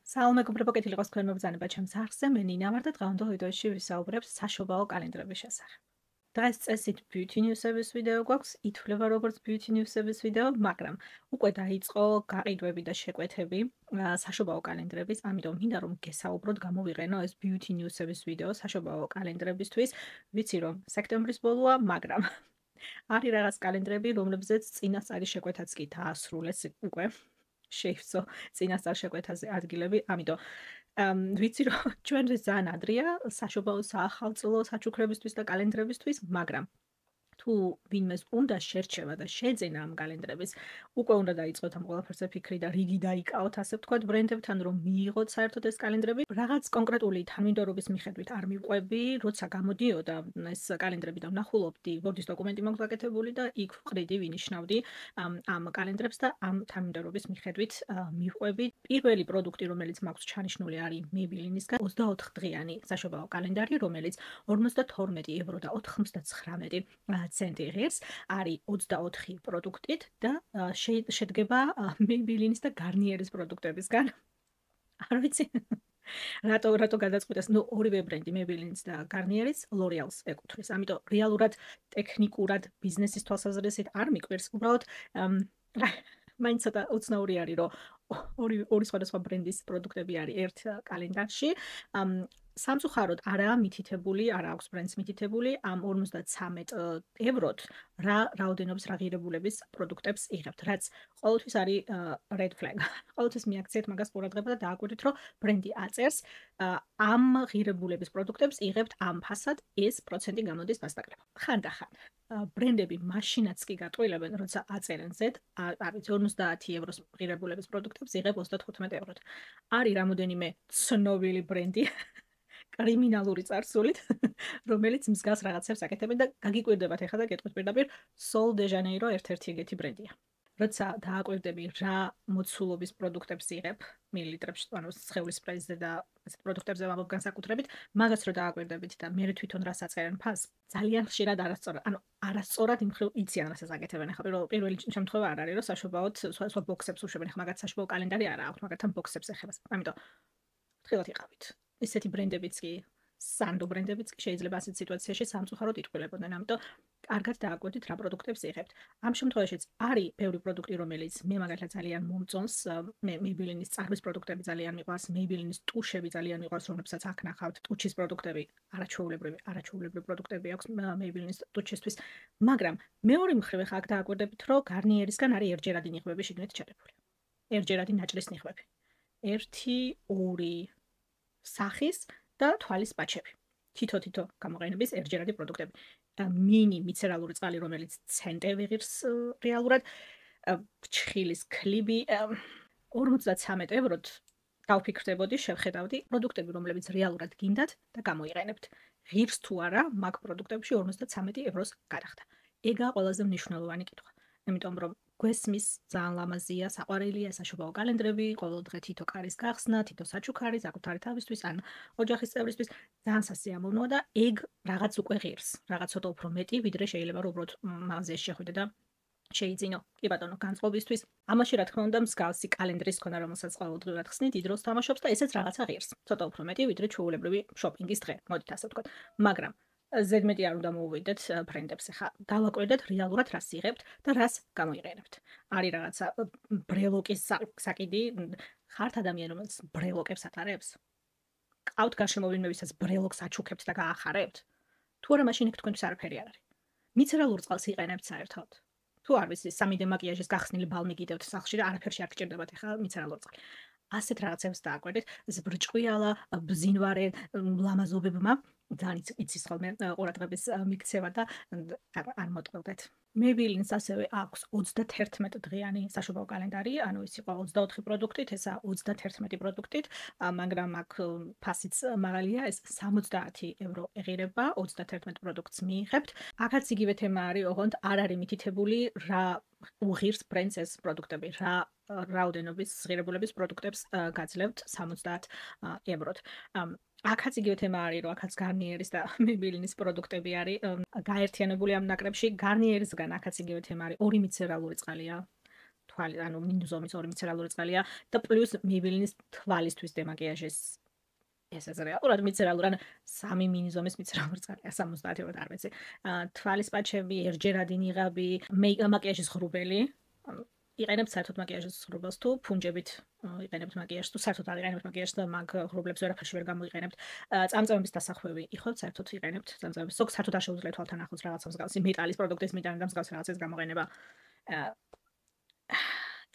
Salve, მეგობრებო, კეთილი იყოს თქვენ მოგზაურობა ჩემს არხზე. მე ნინა ვარ და დღევანდელ ვიდეოში ვისაუბრებ საშობაო კალენდრების შესახებ. დღეს წესით Beauty News-ების ვიდეო გვაქვს, ითვლება როგორც Beauty News-ების ვიდეო, მაგრამ უკვე დაიწყო გაყიდვები და შეკვეთები საშობაო კალენდრების, ამიტომ მინდა რომ გესაუბროთ, გამოვიყენო ეს Beauty News-ების ვიდეო საშობაო კალენდრებისთვის. ვიცი რომ სექტემბრის ბოლოა, მაგრამ არის რაღაც კალენდრები, რომლებზეც წინასწარი შეკვეთაც კი დაასრულეს უკვე. შეივსო წინასწარ შეკვეთაზე ადგილები, ამიტომ ვიცი რომ ჩვენთვის ძალიან ადრეა საშობაო საახალწლო საჩუქრებისთვის და კალენდრებისთვის, მაგრამ თუ ვინმეს უნდა შერჩევა და შეძენა ამ კალენდრების, უკვე უნდა დაიწყოთ ამ ყველაფერზე ფიქრი და რიგი დაიკავოთ, ასე ვთქვათ, ბრენდებთან, რომ მიიღოთ საერთოდ ეს კალენდრები. რაღაც კონკრეტული თანმიმდევრობის მიხედვით არ მივყვები, როცა გამოდიოდა ეს კალენდრები და ვნახულობდი, Word-ის დოკუმენტი მაქვს გაკეთებული და იქ ვყრიდი, ვინიშნავდი ამ კალენდრებს და ამ თანმიმდევრობის მიხედვით მივყვები. პირველი პროდუქტი, რომელიც მაქვს ჩანიშნული, არის Maybelline-ისგან 24 დღიანი საშობაო კალენდარი, რომელიც 52 ევრო და 99 ცენტი ღირს, არის 24 პროდუქტით და შედგება Maybelline-ის და Garnier-ის პროდუქტებისგან. არ ვიცი რატო გადაწყვიტეს, ორივე ბრენდი Maybelline-ის და Garnier-ის L'Oreal-ს ეკუთვნის. ამიტომ რეალურად ტექნიკურად ბიზნესის თვალსაზრისით არ მიკვირს, უბრალოდ მაინც ცოტა უცნაური არის, რომ ორი სხვადასხვა ბრენდის პროდუქტები არის ერთ კალენდარში. სამწუხაროდ არაა მითითებული, არ აქვს ბრენდს მითითებული ამ 53 ევროთ რა რაოდენობის რა ღირებულების პროდუქტებს იღებთ, რაც ყოველთვის არის red flag. ყოველთვის მიაქციეთ მაგას ყურადღება და დააკვირდით, რომ ბრენდი აწერს ამ ღირებულების პროდუქტებს იღებთ ამ ფასად, ეს პროცენტი გამოდის დასაკრება. ხანდახან ბრენდები მაშინაც კი გატყვილებენ, როცა აწერენ Z, არის 50 ევროს ღირებულების პროდუქტებს იღებ 35 ევროთ. არის რამოდენიმე ცნობილი ბრენდი კრიმინალური წარსულით, რომელიც მსგავს რაღაცებს აკეთებენ და გაგიკვირდებათ ახლა და გეტყვით პირდაპირ, Sol de Janeiro ერთ-ერთი ეგეთი ბრენდია. როცა დააკვირდები რა მოცულობის პროდუქტებს იღებ მილiliტრებში, ანუ სხეულის სპრეიზე და ესეთ პროდუქტებზე ვამბობ განსაკუთრებით, მაგას რო დააკვირდებით და მე თვითონ რას აწერენ ფასს, ძალიან ხშირად არასწორად იმ ხრივ იციან რასაც აკეთებენ. ახლა პირველი შემთხვევა არ არის, რომ საშობაოდ სხვა ბოქსებს უშვებენ. ახლა მაგათ საშობაო კალენდარი არა აქვს, მაგათთან ბოქსებს ეხება. ამიტომ ფრთხილად იყავით. ესეთი ბრენდებიც კი, სანდო ბრენდებიც კი შეიძლება ასეთ სიტუაციაში სამწუხაროდ იტყვილებოდნენ. ამიტომ კარგად დააკვირდით რა პროდუქტებს იღებთ. ამ შემთხვევაშიც არის ბევრი პროდუქტი, რომელიც მე მაგალითად ძალიან მომწონს. მე Maybelline-ის წარბის პროდუქტები ძალიან მიყვარს, Maybelline-ის ტუშები ძალიან მიყვარს, რომლებსაც აქ ნახავთ. ტუჩის პროდუქტები არაჩვეულებრივი პროდუქტები აქვს Maybelline-ის ტუჩისთვის. მაგრამ მეორე მხრივ ახლა აქ დააკვირდებით, რომ Garnier-ისგან არის ერთჯერადი ნიღბები შიგნით ჩადებული. ერთჯერადი ნაჭრის ნიღბები. 1-2 სახის და თვალის პაჩები. თითო გამოყენების ერთჯერადი პროდუქტები. მინი მიცერალური წყალი, რომელიც ცენტე ვიღირს რეალურად, ფრჩხილის კლიბი 53 ევროთ დავფიქრდებოდი, შევხედავდი პროდუქტები, რომლებიც რეალურად გინდათ და გამოიყენებთ. ღირს თუ არა, მაგ პროდუქტებში 53 ევროს გადახდა. ეგაა ყველაზე მნიშვნელოვანი კითხვა. იმიტომ რომ გვესმის ძალიან ლამაზია, საყვარელია საშობაო კალენდრები, ყოველ დღე თითო კარის გახსნა, თითო საჩუქარი, საკუთარი თავისთვის, ან ოჯახის წევრისთვის, ძალიან სასიამოვნოა და ეგ რაღაც უკვე ღირს, რაღაც ცოტა უფრო მეტი, ვიდრე შეიძლება რომ უბრალოდ მაღაზიაში შეხვიდე და შეიძინო. კი ბატონო, განწყობისთვის. ამაში რა თქმა უნდა მსგავსი კალენდრის ქონა, რომელსაც ყოველდღიურად ხსნით, დიდროს თამაშობს და ესეც რაღაცა ღირს. ცოტა უფრო მეტი, ვიდრე ჩვეულებრივი შოპინგის დღე, მოდით ასე ვთქვათ. მაგრამ ზედმეტი არ უნდა მოუვიდეთ ბრენდებს. ახლა დავაკვირდეთ რეალურად რას იღებთ და რას გამოიყენებთ. არის რაღაცა ბრელოკის საკიდი, ხართ ადამიანი, რომელიც ბრელოკებს ატარებს? ყავთ გარშემო ვინმე, ვისაც ბრელოკს აჩუქებთ და გაახარებთ? თუ არა, მაშინ იქ თქვენთვის არაფერი არ არის. მიცერალურ წყალს იყენებთ საერთოდ? თუ არ ვიცი, 3D მაკიაჟის გახსნილი ბალმი გიდევთ სახლში და არაფერში არ გჭირდებათ ახლა მიცერალურ წყალი. ასეთ რაღაცებს დააკვირდით, ეს ბრჭყვიალა, ბზინვარე ლამაზობებმა ძალიან იცის ხოლმე ყურადღების მიქცევა და არ მოტყველდეთ. Maybelline-ს ასევე აქვს 31 დღიანი საშობაო კალენდარი, ანუ ის იყო 24 პროდუქტით, ესა 31 პროდუქტით, მაგრამ აქ ფასიც მაღალია, ეს 70 евро ეღირება 31 პროდუქტს მიიღებთ. აქაც იგივე თემა არის, ოღონდ არ არის მითითებული რა უღირს ბრენდს ეს პროდუქტები, რა რაოდენობის ღირებულების პროდუქტებს გაძლევთ 70 ევროთ. აქაც იგივე თემა არის, რომ აქაც Garnier-ის და Maybelline-ის პროდუქტები არის გაერთიანებული ამ ნაკრებში. Garnier-ისგან აქაც იგივე თემა არის, ორი მიცერალური წყალია. თვალი, ანუ მინუზომის 2 მიცერალური წყალია და პლუს მიბილინის თვალისთვის დემაკიაჟის ეს რეალურად მიცერალურ, ანუ 3 მინუზომის მიცერალური წყალია 70-ად არ ვიცი. თვალის პაჩები, ერჯერადი ნიღაბი, მაკიაჟის ღრუბელი. იყენებთ საერთოდ მაკიაჟის ღრუბელს თუ ფუნჯებით იყენებთ მაკიაჟს თუ საერთოდ არ იყენებთ მაკიაჟს და მაგ ღრუბლებს ვერაფერში ვერ გამოიყენებთ. წამწამების დასახვევი იხოთ საერთოდ იყენებთ წამწამების. ზოგ საერთოდ არ შეუძლიათ თვალთან ახლოს რაღაცა მსგავსი მეტალის პროდუქტის მიტანა და მსგავსი რაღაცის გამოყენება.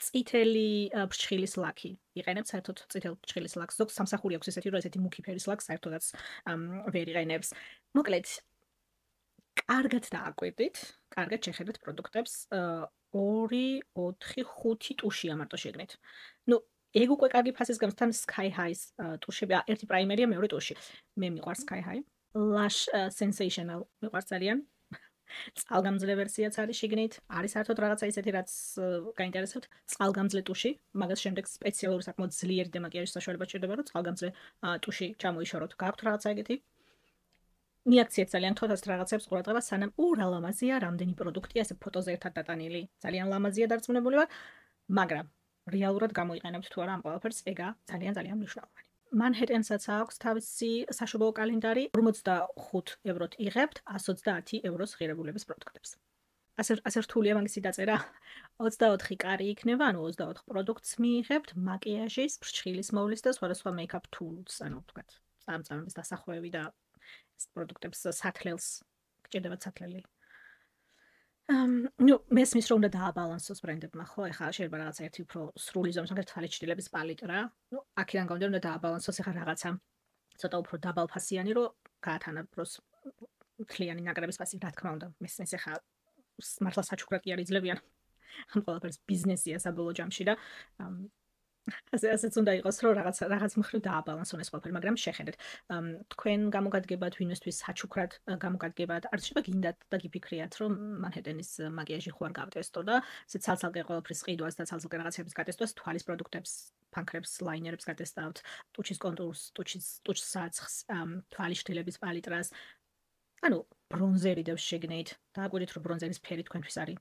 წითელი ფრჩხილის ლაკი იყენებთ საერთოდ წითელ ფრჩხილის ლაკს. ზოგ სამსახური აქვს ესეთი, რომ ესეთი მუქი ფერის ლაკს საერთოდაც ვერ იყენებს. მოკლედ კარგად დააკვირდით, კარგად შეხედეთ პროდუქტებს. 2, 4, 5 ტუშია მარტო შეგნით. ნუ ეგ უკვე კარგი ფასის გამს თან Sky High-ის ტუშები, ერთი პრაიმერია, მეორე ტუში. მე მიყვარს Sky High. Lush Sensational მიყვარს ძალიან. წყალგამძლე ვერსიაც არის შიგნით. არის საერთოდ რაღაცა ისეთი, რაც გაინტერესებთ. წყალგამძლე ტუში, მაგას შემდეგ სპეციალური საკმაოდ ძლიერი დემაკიაჟის საშუალება ჭირდება, რომ წყალგამძლე ტუში ჩამოიშოროთ. გააქვთ რაღაცა ეგეთი? მიაქციეთ ძალიან თოთას რაღაცებს ყურადღება, სანამ რა ლამაზია, რამდენი პროდუქტია ესე ფოტოზე ერთად დატანილი. ძალიან ლამაზია დარწმუნებული ვარ, მაგრამ რეალურად გამოიყენებთ თუ არა ამ ყველაფერს, ეგა ძალიან მნიშვნელოვანი. Manhattan-საც აქვს თავისი საშობაო კალენდარი, 45 ევროთ იღებთ 130 ევროს ღირებულების პროდუქტებს. ასე რთულია მაგისი დაწერა. 24 კარი იქნება, ანუ 24 პროდუქტს მიიღებთ, მაკიაჟის, ფრჩხილის მოვლის და სხვადასხვა make-up tools, ანუ ვთქვათ, წამწამების დასახვევი და ეს პროდუქტებს სათლელს გჭირდებათ სათლელი. ნუ მესმის რომ უნდა დააბალანსოს ბრენდებმა, ხო? ეხლა შეიძლება რაღაცა ერთი უფრო სრული ზომის, მაგალითად თვალიჩრდილების პალიტრა. ნუ აქედან გამომდინარე უნდა დააბალანსოს ეხლა რაღაცა ცოტა უფრო დაბალფასიანი, რომ გაათანაბროს მთლიანი ნაკრების ფასი, რა თქმა უნდა. მესმის ეხლა მართლა საჩუქრად კი არ იძლევიან. ამ ყველაფერს ბიზნესია საბოლოო ჯამში და ასეც უნდა იყოს, რომ რაღაც მხრივ დააბალანსონ ეს ყველაფერი, მაგრამ შეხედეთ. თქვენ გამოგადგებათ ვინმესთვის საჩუქრად გამოგადგებათ, არ შეიძლება გინდათ და გიფიქრიათ, რომ Manhattan-ის მაკიაჟი ხო არ გავტესტო და ესე ცალ-ცალკე ყველაფრის ყიდვას და ცალ-ცალკე რაღაცების გატესტვას, თვალის პროდუქტებს, ფანქრებს, ლაინერებს გატესტავთ, ტუჩის კონტურს, ტუჩის საცხს, თვალის შთილების პალიტრას. ანუ ბრონზერი დევს შეგნით. დააკვირდით, რომ ბრონზერის ფერი თქვენთვის არის.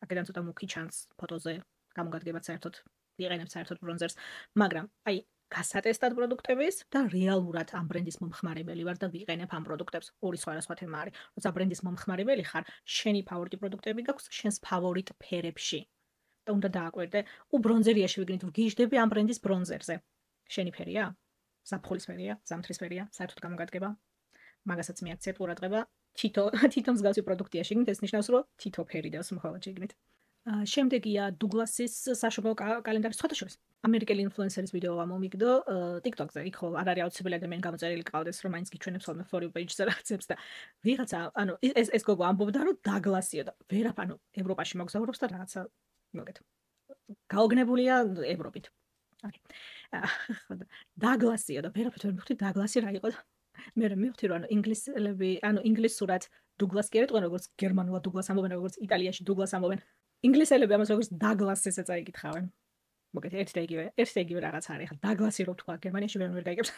აქედან ცოტა მუქი ჩანს ფოტოზე, გამოგადგებათ საერთოდ იყენებთ საერთოდ ბრონზერს, მაგრამ აი გასატესტად პროდუქტების და რეალურად ამ ბრენდის მომხმარებელი ვარ და ვიყენებ ამ პროდუქტებს. ორი სხვადასხვა თემა არის. როცა ბრენდის მომხმარებელი ხარ, შენი ფავორიტი პროდუქტები გაქვს შენს ფავორიტ ფერებში. და უნდა დააკვირდე, ბრონზერიაში ვიგნით ვგიჟდები ამ ბრენდის ბრონზერზე. შენი ფერია? ზაფხულის ფერია, ზამთრის ფერია, საერთოდ გამოგადგება. მაგასაც მიაქციეთ ყურადღება. თითო მსგავსი პროდუქტია შეგნით, ეს ნიშნავს, რომ თითო ფერი დევს მხოლოდ შეგნით. შემდეგია Douglas-ის საშობაო კალენდარი, სხვათა შორის. ამერიკელი ინფლუენსერის ვიდეო ამომიგდო TikTok-ზე, იქ ხო არ არის აუცილებელი ადამიანი გამოწერილი ყავდეს, რომ მაინც გიჩვენებს ხოლმე for you page-ზე რაღაცებს და ვიღაცა, ანუ ეს გოგო ამბობდა, რომ Douglas-ია და ვერაფერ, ანუ ევროპაში მოგზაურობს და რაღაცა მოგეთ. გაოგნებულია ევროპით. ოკეი. ხო და Douglas-ია და ვერაფერ ვერ მივხვდი Douglas-ი რა იყო. მე მივხვდი რომ ანუ ინგლისურად Douglas კი არ იყვნენ, როგორც გერმანულად Douglas ამბობენ, როგორც იტალიაში Douglas ამბობენ. ინგლისელები ამას როგორც Douglas-ს წაიკითხავენ. მოგეთ ერთი და იგივე რაღაც არის. ხა Douglas-ი რო თქვა გერმანიაში ვერ გაიგებს.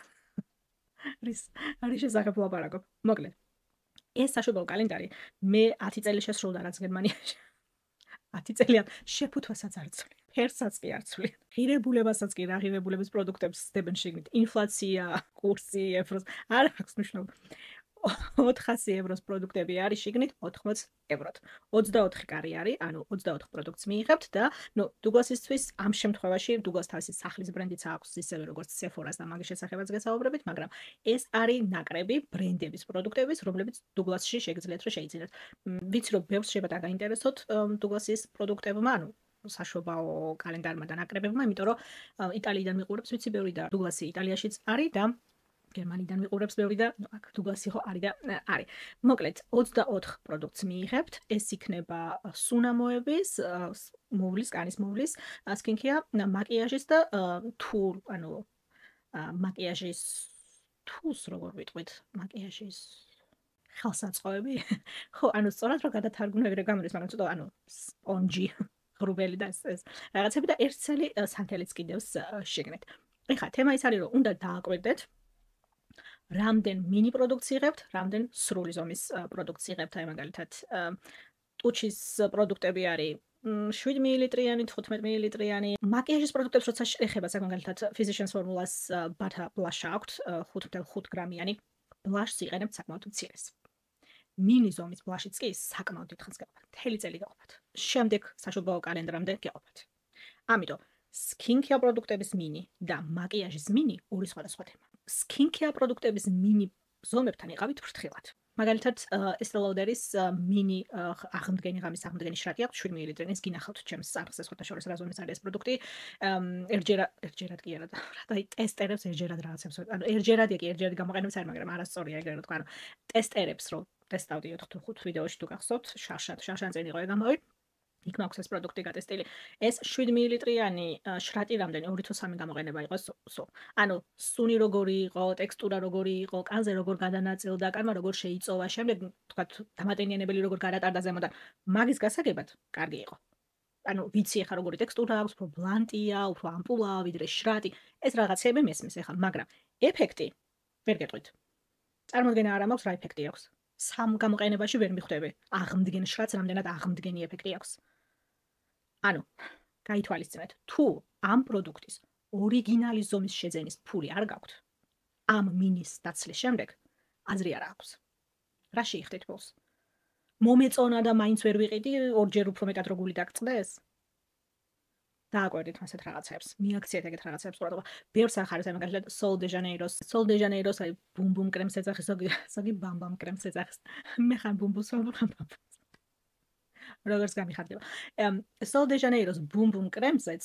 არის შესაძლებელი ლაპარაკობ. მოკლედ. ეს საშობაო კალენდარი მე 10 წელი შესრულდა რაც გერმანიაში. 10 წელია შეფუთვასაც არ ცვლი. ფერსაც კი არ ცვლი. ღირებულებასაც კი რა ღირებულების პროდუქტებს ხდებენ შეგნით. ინფლაცია, კურსი, ევროს არ აქვს მნიშვნელობა. 400 ევროს პროდუქტები არის შიგნით 80 ევროთ. 24 კარი არის, ანუ 24 პროდუქტს მიიღებთ და ნუ Douglas-ისთვის ამ შემთხვევაში Douglas თავისი სახლის ბრენდიც აქვს, ისევე როგორც Sephora-ს და მაგის შესახებაც გესაუბრებით, მაგრამ ეს არის ნაკრები ბრენდების პროდუქტების, რომლებიც Douglas-ში შეგიძლიათ რომ შეიძინოთ. ვიცი რომ ბევრს შეიძლება დაგაინტერესოთ Douglas-ის პროდუქტებმა, ანუ საშობაო კალენდარმა და ნაკრებებმა, იმიტომ რომ იტალიიდან მიყურებს ვიცი ბევრი და Douglas-ი იტალიაშიც არის და გერმანიდან მიყურებს ბევრი და აქ Douglas-ი ხო არის და არის. მოკლედ 24 პროდუქტს მიიღებთ. ეს იქნება სუნამოების, მოვლის, კანის მოვლის, სკინკეა, მაკიაჟის და თულ, ანუ მაკიაჟის თულს როგორ ვიტყვით? მაკიაჟის ხელსაწყოები. ხო, ანუ სწორად რომ გადათარგმნები რა გამოდის, მაგრამ ცოტა ანუ სპონჯი, ღრუბელი და ეს რაღაცები და ერთ წელი სანთელიც კიდევს შეგნეთ. ეხლა თემა ის არის რომ უნდა დააკვირდეთ რამდენ მინი პროდუქტს იღებთ, რამდენ სრული ზომის პროდუქტს იღებთ, აი მაგალითად ტუჩის პროდუქტები არის 7 მილilitrიანი, 15 მილilitrიანი მაკიაჟის პროდუქტებს როცა ეხება საკონკრეტულად Physicians Formulas Butter Blush აქვთ 5.5 გრამიანი ბლაშს იყენებთ საკმაოდ მცირეს. მინი ზომის ბლაშიც კი საკმაოდ დიდხანს გეყოფათ. მთელი წელი გეყოფათ. შემდეგ საშობაო კალენდრამდე გეყოფათ. ამიტომ skincare პროდუქტების მინი და მაკიაჟის მინი ორი სხვადასხვა თემა. skincare პროდუქტების მინი ზომებთან იყავით ფრთხილად. მაგალითად, Estée Lauderis მინი აღმდგენი ღამის აღმდგენი შრატი აქვს 7 მილilitrიანი. ეს გინახავთ ჩემს სახლზე სხვადასხვა რა ზომის არის ეს პროდუქტი. ერთჯერად კი არა და აი ტესტერებს ერთჯერად რაღაცებს. ანუ ერთჯერადია კი ერთჯერად გამოყენებს არ, მაგრამ არასწორია ეგრე რომ თქვა. ანუ ტესტერებს რომ ტესტავდი 4-5 ვიდეოში თუ გახსოვთ, შარშან წინ იყო ეგ ამბავი. იქ მაქვს ეს პროდუქტი გატესტილი. ეს 7 მილilitrიანი შრატი რამდენი 2 თუ 3 გამოყენება იყო სულ. ანუ სუნი როგორი იყო, ტექსტურა როგორი იყო, კანზე როგორ გადანაწილდა, კანმა როგორ შეიწოვა, შემდეგ თქვა დამატენიანებელი როგორ გარატარდა ზემოდან. მაგის გასაგებად კარგი იყო. ანუ ვიცი ახლა როგორი ტექსტურა აქვს, უფრო ბლანტია, უფრო ამპულაა, ვიდრე შრატი. ეს რაღაცები მესმის ახლა, მაგრამ ეფექტი ვერ გეტყვით. წარმოდგენა არ მაქვს რა ეფექტი აქვს. სამ გამოყენებაში ვერ მიხვდები. აღმდგენ შრატს რამდენად აღმდგენი ეფექტი აქვს. ანუ გაითვალისწინეთ, თუ ამ პროდუქტის ორიგინალი ზომის შეძენის ფული არ გაქვთ, ამ მინის დაცლის შემდეგ აზრი არ აქვს. რა შეიხდით ბოლოს? მომეწონა და მაინც ვერ ვიყიდი, ორჯერ უფრო მეტად როგული დაგწდეს? დააკვირდით ასეთ რაღაცებს. მიაქციეთ ეგეთ რაღაცებს ყურადღება. ბევრს ახარებს აი მაგალითად Sol de Janeiro's აი ბუმბუმ კრემს ეძახის, ზოგი ბამბამ კრემს ეძახის. მე ხან ბუმბულს ვამბობ. როგორც გამიხარდება. Sol de Janeiro's ბუმბუმ კრემზეც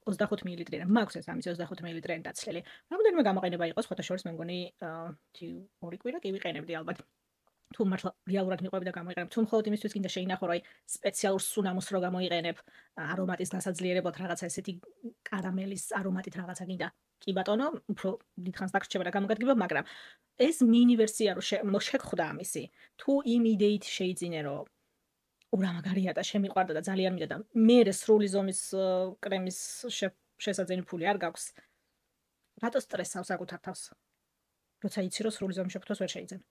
25 მილilitrიანი. მაქვს ეს ამის 25 მილilitrიანი დაცლილი. რამდენიმე გამოყენება იყო, სხვათა შორის მე მგონი 2 კვირა კი ვიყენებდი ალბათ. თუ მართლა რეალურად მიყვები და გამოიყენებ, თუ მხოლოდ იმისთვის გინდა შეინახო, რომ აი სპეციალურ სუნამოს რო გამოიყენებ, არომატის დასაძლიერებლად რაღაცა ესეთი კარამელის არომატით რაღაცა გინდა. კი ბატონო, უფრო დიდხანს დაგრჩება და გამოგადგება, მაგრამ ეს მინი ვერსია რო შეგხვდა ამისი, თუ იმ იდეით შეიძინე, რომ ურამაგარია და შემიყვარდა და ძალიან მინდა და მე სრული ზომის კრემის შესაძენი ფული არ გაქვს. რატო სტრესავს საკუთარ თავს? როცა იცი რომ სრული ზომის შეფუთვას ვერ შეიძლება.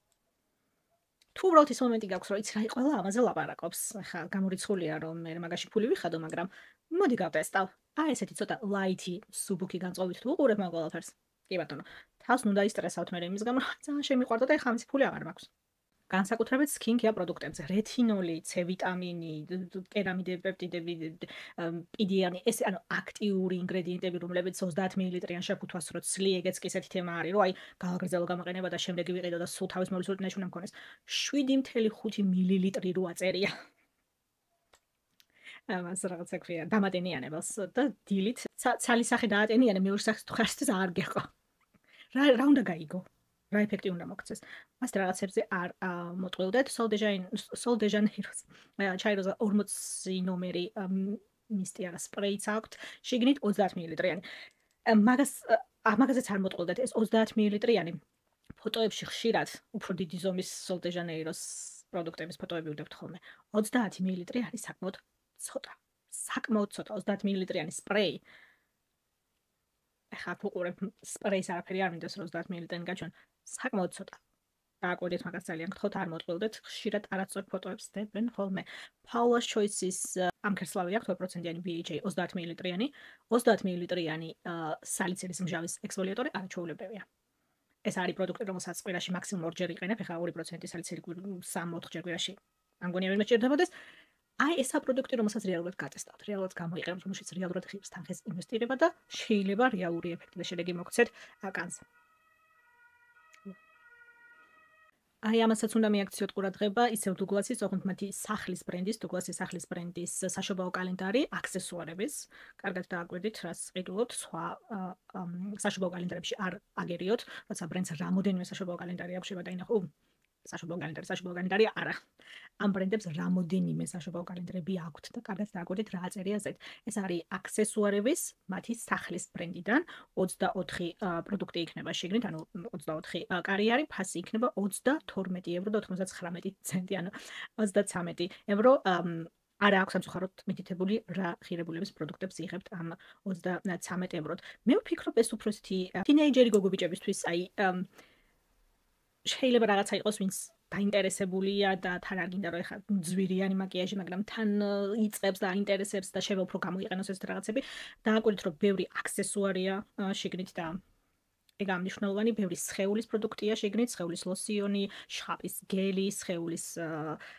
თუ უბრალოდ ის მომენტი გაქვს, რომ იცი რა ყველა ამაზე ლაპარაკობს. ახლა გამორიცხულია რომ მე მაგაში ფული ვიხადო, მაგრამ მოდი გავტესტავ. აი ესეთი ცოტა ლაითი სუბუქი განწყობით თუ უყურებ მაგ ყველაფერს. კი ბატონო, თავს ნუ დაისტრესავთ მე იმის გამო, ძალიან შემიყვარდა და ეხლა ამის ფული აღარ მაქვს. განსაკუთრებით skincare პროდუქტებზე, რეთინოლი, C ვიტამინი, კერამიდები, პეპტიდები, პიდიანი, ეს ანუ აქტიური ინგრედიენტები, რომლებიც 30 მილilitrიან შეფუთვას რო ცლი, ეგეც კი ესეთი თემა არის, რომ აი გავაგრძელო გამოყენება და შემდეგი ვიყიდო და სულ თავის მოვისურვოთ ნაიში უნდა მქონეს. 7.5 მილილიტრი რო აწერია. ამას რაღაცა ქვია, დამატენიანებელს და დილით ცალი სახე დაატენიანე, მეორე სახეს თუ ხარს არ გეყო. რა უნდა გაიგო? რა ეფექტი უნდა მოგცეს. მას რაღაცებზე არ მოტყვილდეთ. Sol de Janeiro's ჩაიროზე 40 ნომერი მისტი არა სპრეიც აქვთ. შიგნით 30 მილilitrიანი. მაგაზეც არ მოტყვილდეთ. ეს 30 მილilitrიანი ფოტოებში ხშირად უფრო დიდი ზომის Sol de Janeiro's პროდუქტების ფოტოები ვდებთ ხოლმე. 30 მილilitri არის საკმაოდ ცოტა. საკმაოდ ცოტა 30 მილilitrიანი სპრეი. ახლა ვუყურებ სპრეის არაფერი არ მინდას 30 მილilitrიანი გაჩვენ. საკმაოდ ცოტა. დააკვირდით მაგას ძალიან გთხოვთ არ მოტყვილდეთ. ხშირად არასწორ ფოტოებს დებენ ხოლმე. Paula's Choice's ამ ქერცლავი აქვს 2%-იანი BHA 30 მილilitrიანი. 30 მილilitrიანი სალიცილის მჟავის ექსფოლიატორი არაჩვეულებრივია. ეს არის პროდუქტი, რომელსაც კვირაში მაქსიმუმ 2 ჯერ იყენებ. ახლა 2% სალიცილი 3-4 ჯერ კვირაში. ამ გონია ვერ მეჭირდებოდეს. აი ესა პროდუქტი, რომელსაც რეალურად გატესტავთ, რეალურად გამოიყენებთ, რომელშიც რეალურად ხიბს თანხის ინვესტირება და შეიძლება რეალური ეფექტი და შედეგი მოგცეთ კანზე. აი ამასაც უნდა მიაქციოთ ყურადღება, ისევ Douglas-ის, ოღონდ მათი სახლის ბრენდის საშობაო კალენდარი, აქსესუარების. კარგად დააკვირდით, რას ყიდულობთ, სხვა საშობაო კალენდარებში არ აგერიოთ, როცა ბრენდს რამოდენიმე საშობაო კალენდარი აქვს, შეიძლება დაინახო, საშობაო კალენდარი არა. ამ ბრენდებს რამოდენიმე საშობაო კალენდრები აქვთ და კარგად დააკვირდით რა აწერია ზედ. ეს არის აქსესუარების, მათი სახლის ბრენდიდან 24 პროდუქტი იქნება შიგნით, ანუ 24 კარი არის, ფასი იქნება 22 евро და 99 ცენტი, ანუ 33 евро. არა აქვს სამწუხაროდ მითითებული რა ღირებულების პროდუქტებს იღებთ ამ 33 ევროთ. მე ვფიქრობ ეს უფრო ისეთი თინეიჯერი გოგო ბიჭებისთვის, აი შეიძლება რაღაცა იყოს, ვინც დაინტერესებულია და თან არ გინდა რომ ეხლა ძვირიანი მაკიაჟი, მაგრამ თან იწყებს და აინტერესებს და შევა უფრო გამოიყენოს ეს რაღაცები. დააკვირდით რომ ბევრი აქსესუარია შიგნით და ეგ ამნიშნულოვანი, ბევრი სხეულის პროდუქტია შიგნით, სხეულის ლოსიონი, შხაპის გელი, სხეულის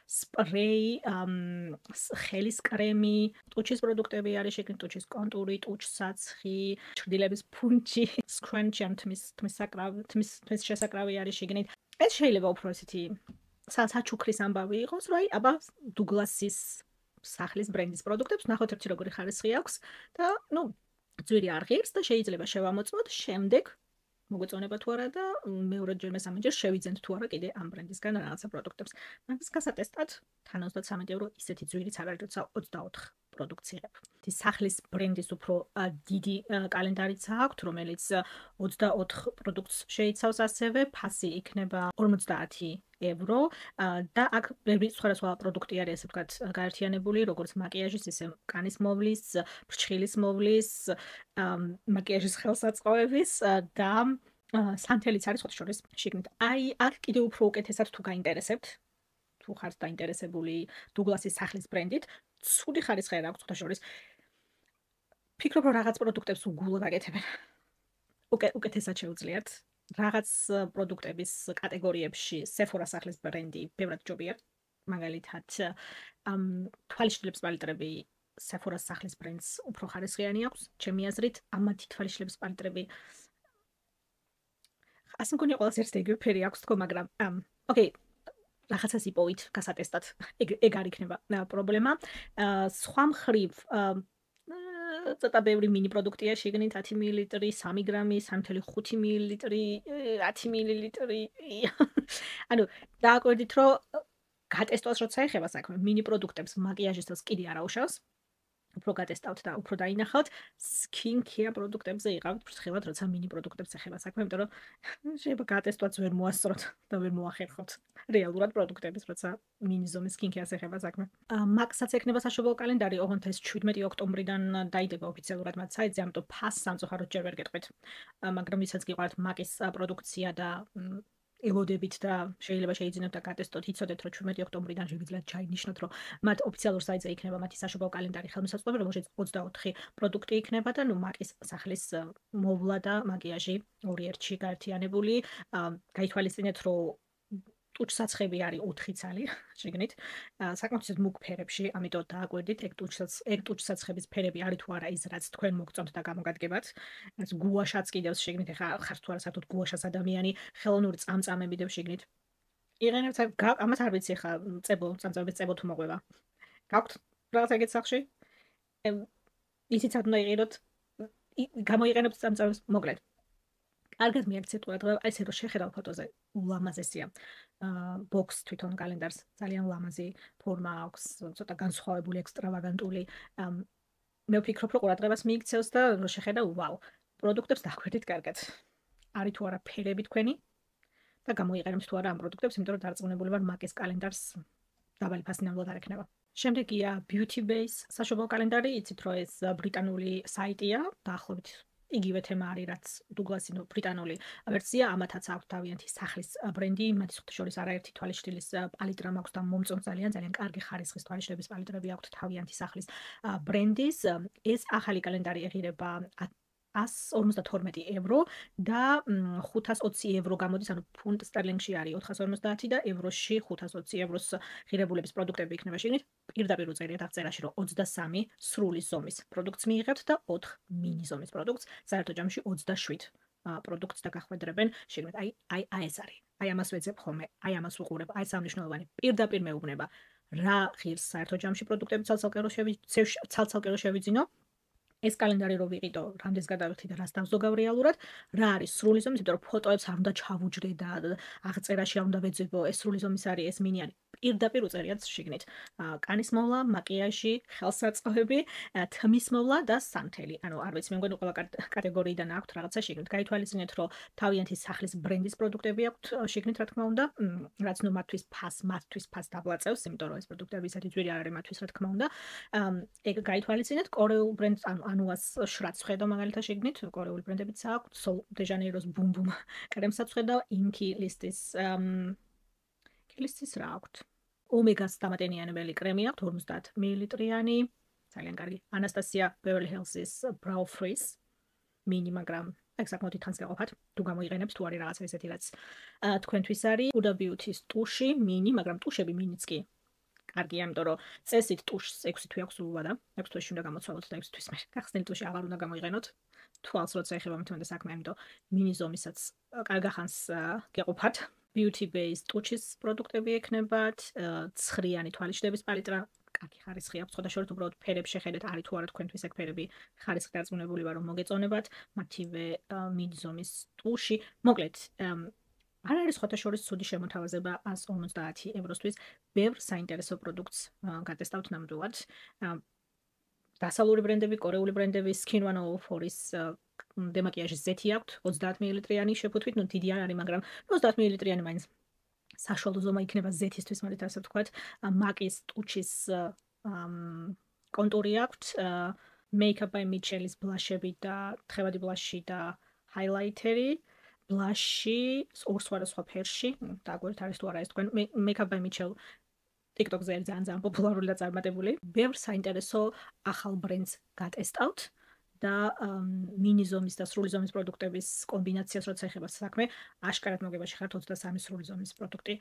სპრეი, ხელის კრემი, ტუჩის პროდუქტები არის შიგნით, ტუჩის კონტური, ტუჩსაცხი, ჩრდილების ფუნჩი, სკრანჩი, თმის შესაკრავი არის შიგნით. ეს შეიძლება უფრო ესეთი საჩუქრის ამბავი იყოს, რომ აი, აბა დუგლასის სახლის ბრენდის პროდუქტებს ნახოთ ერთი როგორი ხარისხი აქვს და ნუ ძვირი არ ღირს და შეიძლება შევამოწმოთ შემდეგ მოგვეწონება თუ არა და მეორეჯერ მესამეჯერ შევიძენთ თუ არა კიდე ამ ბრენდისგან რაღაცა პროდუქტებს. მაგის გასატესტად თან 23 евро ისეთი ძვირიც არ არის, როცა 24 პროდუქტს იღებ. ის სახლის ბრენდის უფრო დიდი კალენდარიც აქვს, რომელიც 24 პროდუქტს შეიცავს ასევე, ფასი იქნება 50 евро და აქ ბევრი სხვადასხვა პროდუქტი არის, ესე ვთქვათ, გაერთიანებული, როგორც მაკიაჟის, ისე კანის მოვლის, ფრჩხილის მოვლის, მაკიაჟის ხელსაწყოების და სანთელიც არის ხოთი შორის შიგნით. აი, აქ კიდევ უფრო უკეთესად თუ გაინტერესებთ, თუ ხართ დაინტერესებული დუგლასის სახლის ბრენდით, ცუდი ხარისხი არ აქვს ხოთი შორის. ფიქრობ რომ რაღაც პროდუქტებს უგულოდ აკეთებენ. უკეთესად შეუძლიათ. რაღაც პროდუქტების კატეგორიებში Sephora სახლის ბრენდი ბევრად ჯობია. მაგალითად, თვალიშვილების პალიტრები Sephora სახლის ბრენდს უფრო ხარისხიანი აქვს, ჩემი აზრით, ამათი თვალიშვილების პალიტრები ასე მგონი ყველას ერთ იგივე ფერი აქვს თქო, მაგრამ ოკეი, რაღაცას იპოვით გასატესტად. ეგ არ იქნება პრობლემა. სხვა მხრივ ცოტა ბევრი მინი პროდუქტია შიგნით 10 მილილიტრი, 3 გრამი, 3.5 მილილიტრი, 10 მილილიტრი. ანუ დააკვირდით რომ გატესტოს როცა ეხება საქმე, მინი პროდუქტებს მაკიაჟისთვის კიდე არ აუშავს. უფრო გატესტავთ და უფრო დაინახავთ, skin care პროდუქტებზე იყავთ ფრთხილად, როცა მინი პროდუქტებს ეხება საქმე, იმიტომ რომ შეიძლება გატესტვაც ვერ მოასწროთ და ვერ მოახერხოთ რეალურად პროდუქტების, როცა მინი ზომის skin care-ს ეხება საქმე. მაკსაც ექნება საშუალო კალენდარი, ოღონდ ეს 17 ოქტომბრიდან დაიდება ოფიციალურად მათ საიტზე, ამიტომ ფასს სამწუხაროდ ჯერ ვერ გეტყვით. მაგრამ ვისაც გიყვართ მაკის პროდუქცია და ელოდებით და შეიძლება შეიძინოთ და გატესტოთ, იცოდეთ რომ 17 ოქტომბრიდან შეგიძლიათ ჩაინიშნოთ, რომ მათ ოფიციალურ საიტზე იქნება მათი საშუალო კალენდარი ხელმისაწვდომი, რომელშიც 24 პროდუქტი იქნება და ნუ მაკის სახლის მოვლა და მაკიაჟი ორი ერთში გაერთიანებული. გაითვალისწინეთ, რომ ტუჩსაცხები არის 4 ცალი შეგნით. საკმაოდ მუქ ფერებში, ამიტომ დააკვირდით, ეგ ტუჩსაცხების ფერები არის თუ არა ის, რაც თქვენ მოგწონთ და გამოგადგებათ. ეს გუაშაც კიდევ შეგნით, ეხა ხართ თუ არა საერთოდ გუაშას ადამიანი, ხელოვნური წამწამები და შეგნით. იყენებთ ამას არ ვიცი ეხა წამწამების წებო თუ მოყვება. გაქვთ რაღაც ეგეთ სახში? ისიც არ უნდა იყიდოთ. გამოიყენებთ წამწამებს მოკლედ. კარგად მიაქცეთ ყურადღება, აი ესე რომ შეხედავ ფოტოზე, ულამაზესია. ბოქს თვითონ კალენდარს ძალიან ულამაზი ფორმა აქვს, ცოტა განსხვავებული, ექსტრავაგანტული. მე ვფიქრობ, რომ ყურადღებას მიიქცევს და რომ შეხედავ, ვაუ, პროდუქტებს დაგვერდით კარგად. არის თუ არა ფერები თქვენი და გამოიყენებთ თუ არა ამ პროდუქტებს, იმიტომ რომ დარწმუნებული ვარ, მაკის კალენდარს დაბალი ფასი ნამდვილად არ ექნება. შემდეგია Beauty Base საშუალო კალენდარი, იცით რომ ეს ბრიტანული საიტია, დაახლოებით იგივე თემა არის, რაც დუგლასი ბრიტანული ვერსია, ამათაც აქვს თავიანთი სახლის ბრენდი, მათი შორის არაერთი თვალიშვილის პალიტრა მაქვს და მომწონს ძალიან კარგი ხარისხის თვალიშვილების პალიტრები აქვს თავიანთი სახლის ბრენდის. ეს ახალი კალენდარი ეღირება 152 евро და 520 евро გამოდის, ანუ ფუნტ სტერლინგში არის 450 და ევროში 520 ევროს ღირებულების პროდუქტები იქნება შეგნით. პირდაპირ უწერიათ აღწერაში, რომ 23 სრული ზომის პროდუქტს მიიღებთ და 4 მინი ზომის პროდუქტს, საერთო ჯამში 27 პროდუქტს დაგახვედრებენ შეგნით. აი ეს არის. აი ამას ვეძებ ხოლმე, აი ამას ვუყურებ, აი სამნიშნულოვანი. პირდაპირ მეუბნება, რა ღირს საერთო ჯამში პროდუქტები ცალ-ცალკე რო შევიძინო. ეს კალენდარი რო ვიყიდო, რამდენს გადავიხდი და რას დავზოგავ რეალურად, რა არის სრული ზომის, იმიტომ რომ ფოტოებს არ უნდა ჩავუჯრე და აღწერაში არ უნდა ვეძებო, ეს სრული ზომის არის, ეს მინი არის. პირდაპირ უწერიათ შიგნით. კანის მოვლა, მაკიაჟი, ხელსაწყოები, თმის მოვლა და სანთელი. ანუ არ ვიცი, მე მგონი ყველა კატეგორიიდან აქვთ რაღაცა შიგნით. გაითვალისწინეთ, რომ თავიანთი სახლის ბრენდის პროდუქტები აქვთ შიგნით, რა თქმა უნდა, რაც ნუ მათთვის ფას დაბლაწევს, იმიტომ რომ ეს პროდუქტები ისეთი ძვირი არ არის მათთვის, რა თქმა უნდა. ეგ გაითვალისწინეთ, კორეულ ბრენდს, ანუას შრაც ხედავ მაგალითად შეგნით, კორეული ბრენდებიც აქვს, სოლ დე ჟანეიროს ბუმ-ბუმ კრემსაც ხედავ, ინკი ლისტის კილისის რა აქვთ? ომეგას დამატენიანებელი კრემი აქვთ 50 მლ-იანი, ძალიან კარგი. Anastassia Beverly Hills-ის Brow Freeze mini, მაგრამ ეგ საკმაოდ ითანს გაყოფათ. თუ გამოიყენებთ, თუ არის რაღაცა ესეთი, რაც თქვენთვის არის. Huda Beauty-ის ტუში mini, მაგრამ ტუშები მინიც კი კარგია, იმიტომ რომ წესით ტუშს 6 თვე აქვს სულულა და 6 თვეში უნდა გამოცვალოთ და 6 თვის მერე გახსნილი ტუში აღარ უნდა გამოიყენოთ. თვალს როცა ეხება მithunda საქმე, ამიტომ mini ზომისაც კარგახანს გეყოფათ. Beauty Base ტუჩის პროდუქტები ექნებათ, ცხრიანი თვალიშდების პალიტრა, კარგი ხარისხი აქვს, სხვადასხვა უბრალოდ ფერებს შეხედეთ, არის თუ არა თქვენთვის ეგ ფერები ხარისხი დარწმუნებული ვარ, რომ მოგეწონებათ, მათივე mini ზომის ტუში. მოკლედ, არ არის სხვადასხვა ცუდი შემოთავაზება 150 ევროსთვის, ბევრ საინტერესო პროდუქტს გატესტავთ ნამდვილად. დასავლური ბრენდები, კორეული ბრენდები, Skin 104-ის დემაკიაჟის ზეთი აქვთ, 30 მლ-იანი შეფუთვით, დიდი არ არის, მაგრამ 30 მლ-იანი მაინც საშუალო ზომა იქნება ზეთისთვის, მოდით ასე ვთქვათ. MAC-ის ტუჩის კონტური აქვთ, Makeup by Mitchell-ის ბლაშები და თხევადი ბლაში და ჰაილაიტერი, ბლაში ორ სხვადასხვა ფერში, დაგვერთ არის თუ არა ეს თქვენ Makeup by Mitchell TikTok-ზე ძალიან პოპულარული და წარმატებული. ბევრ საინტერესო ახალ ბრენდს გატესტავთ და mini ზომის და სრული ზომის პროდუქტების კომბინაციას როცა ეხება საქმე, აშკარად მოგებაში ხართ 23 სრული ზომის პროდუქტი,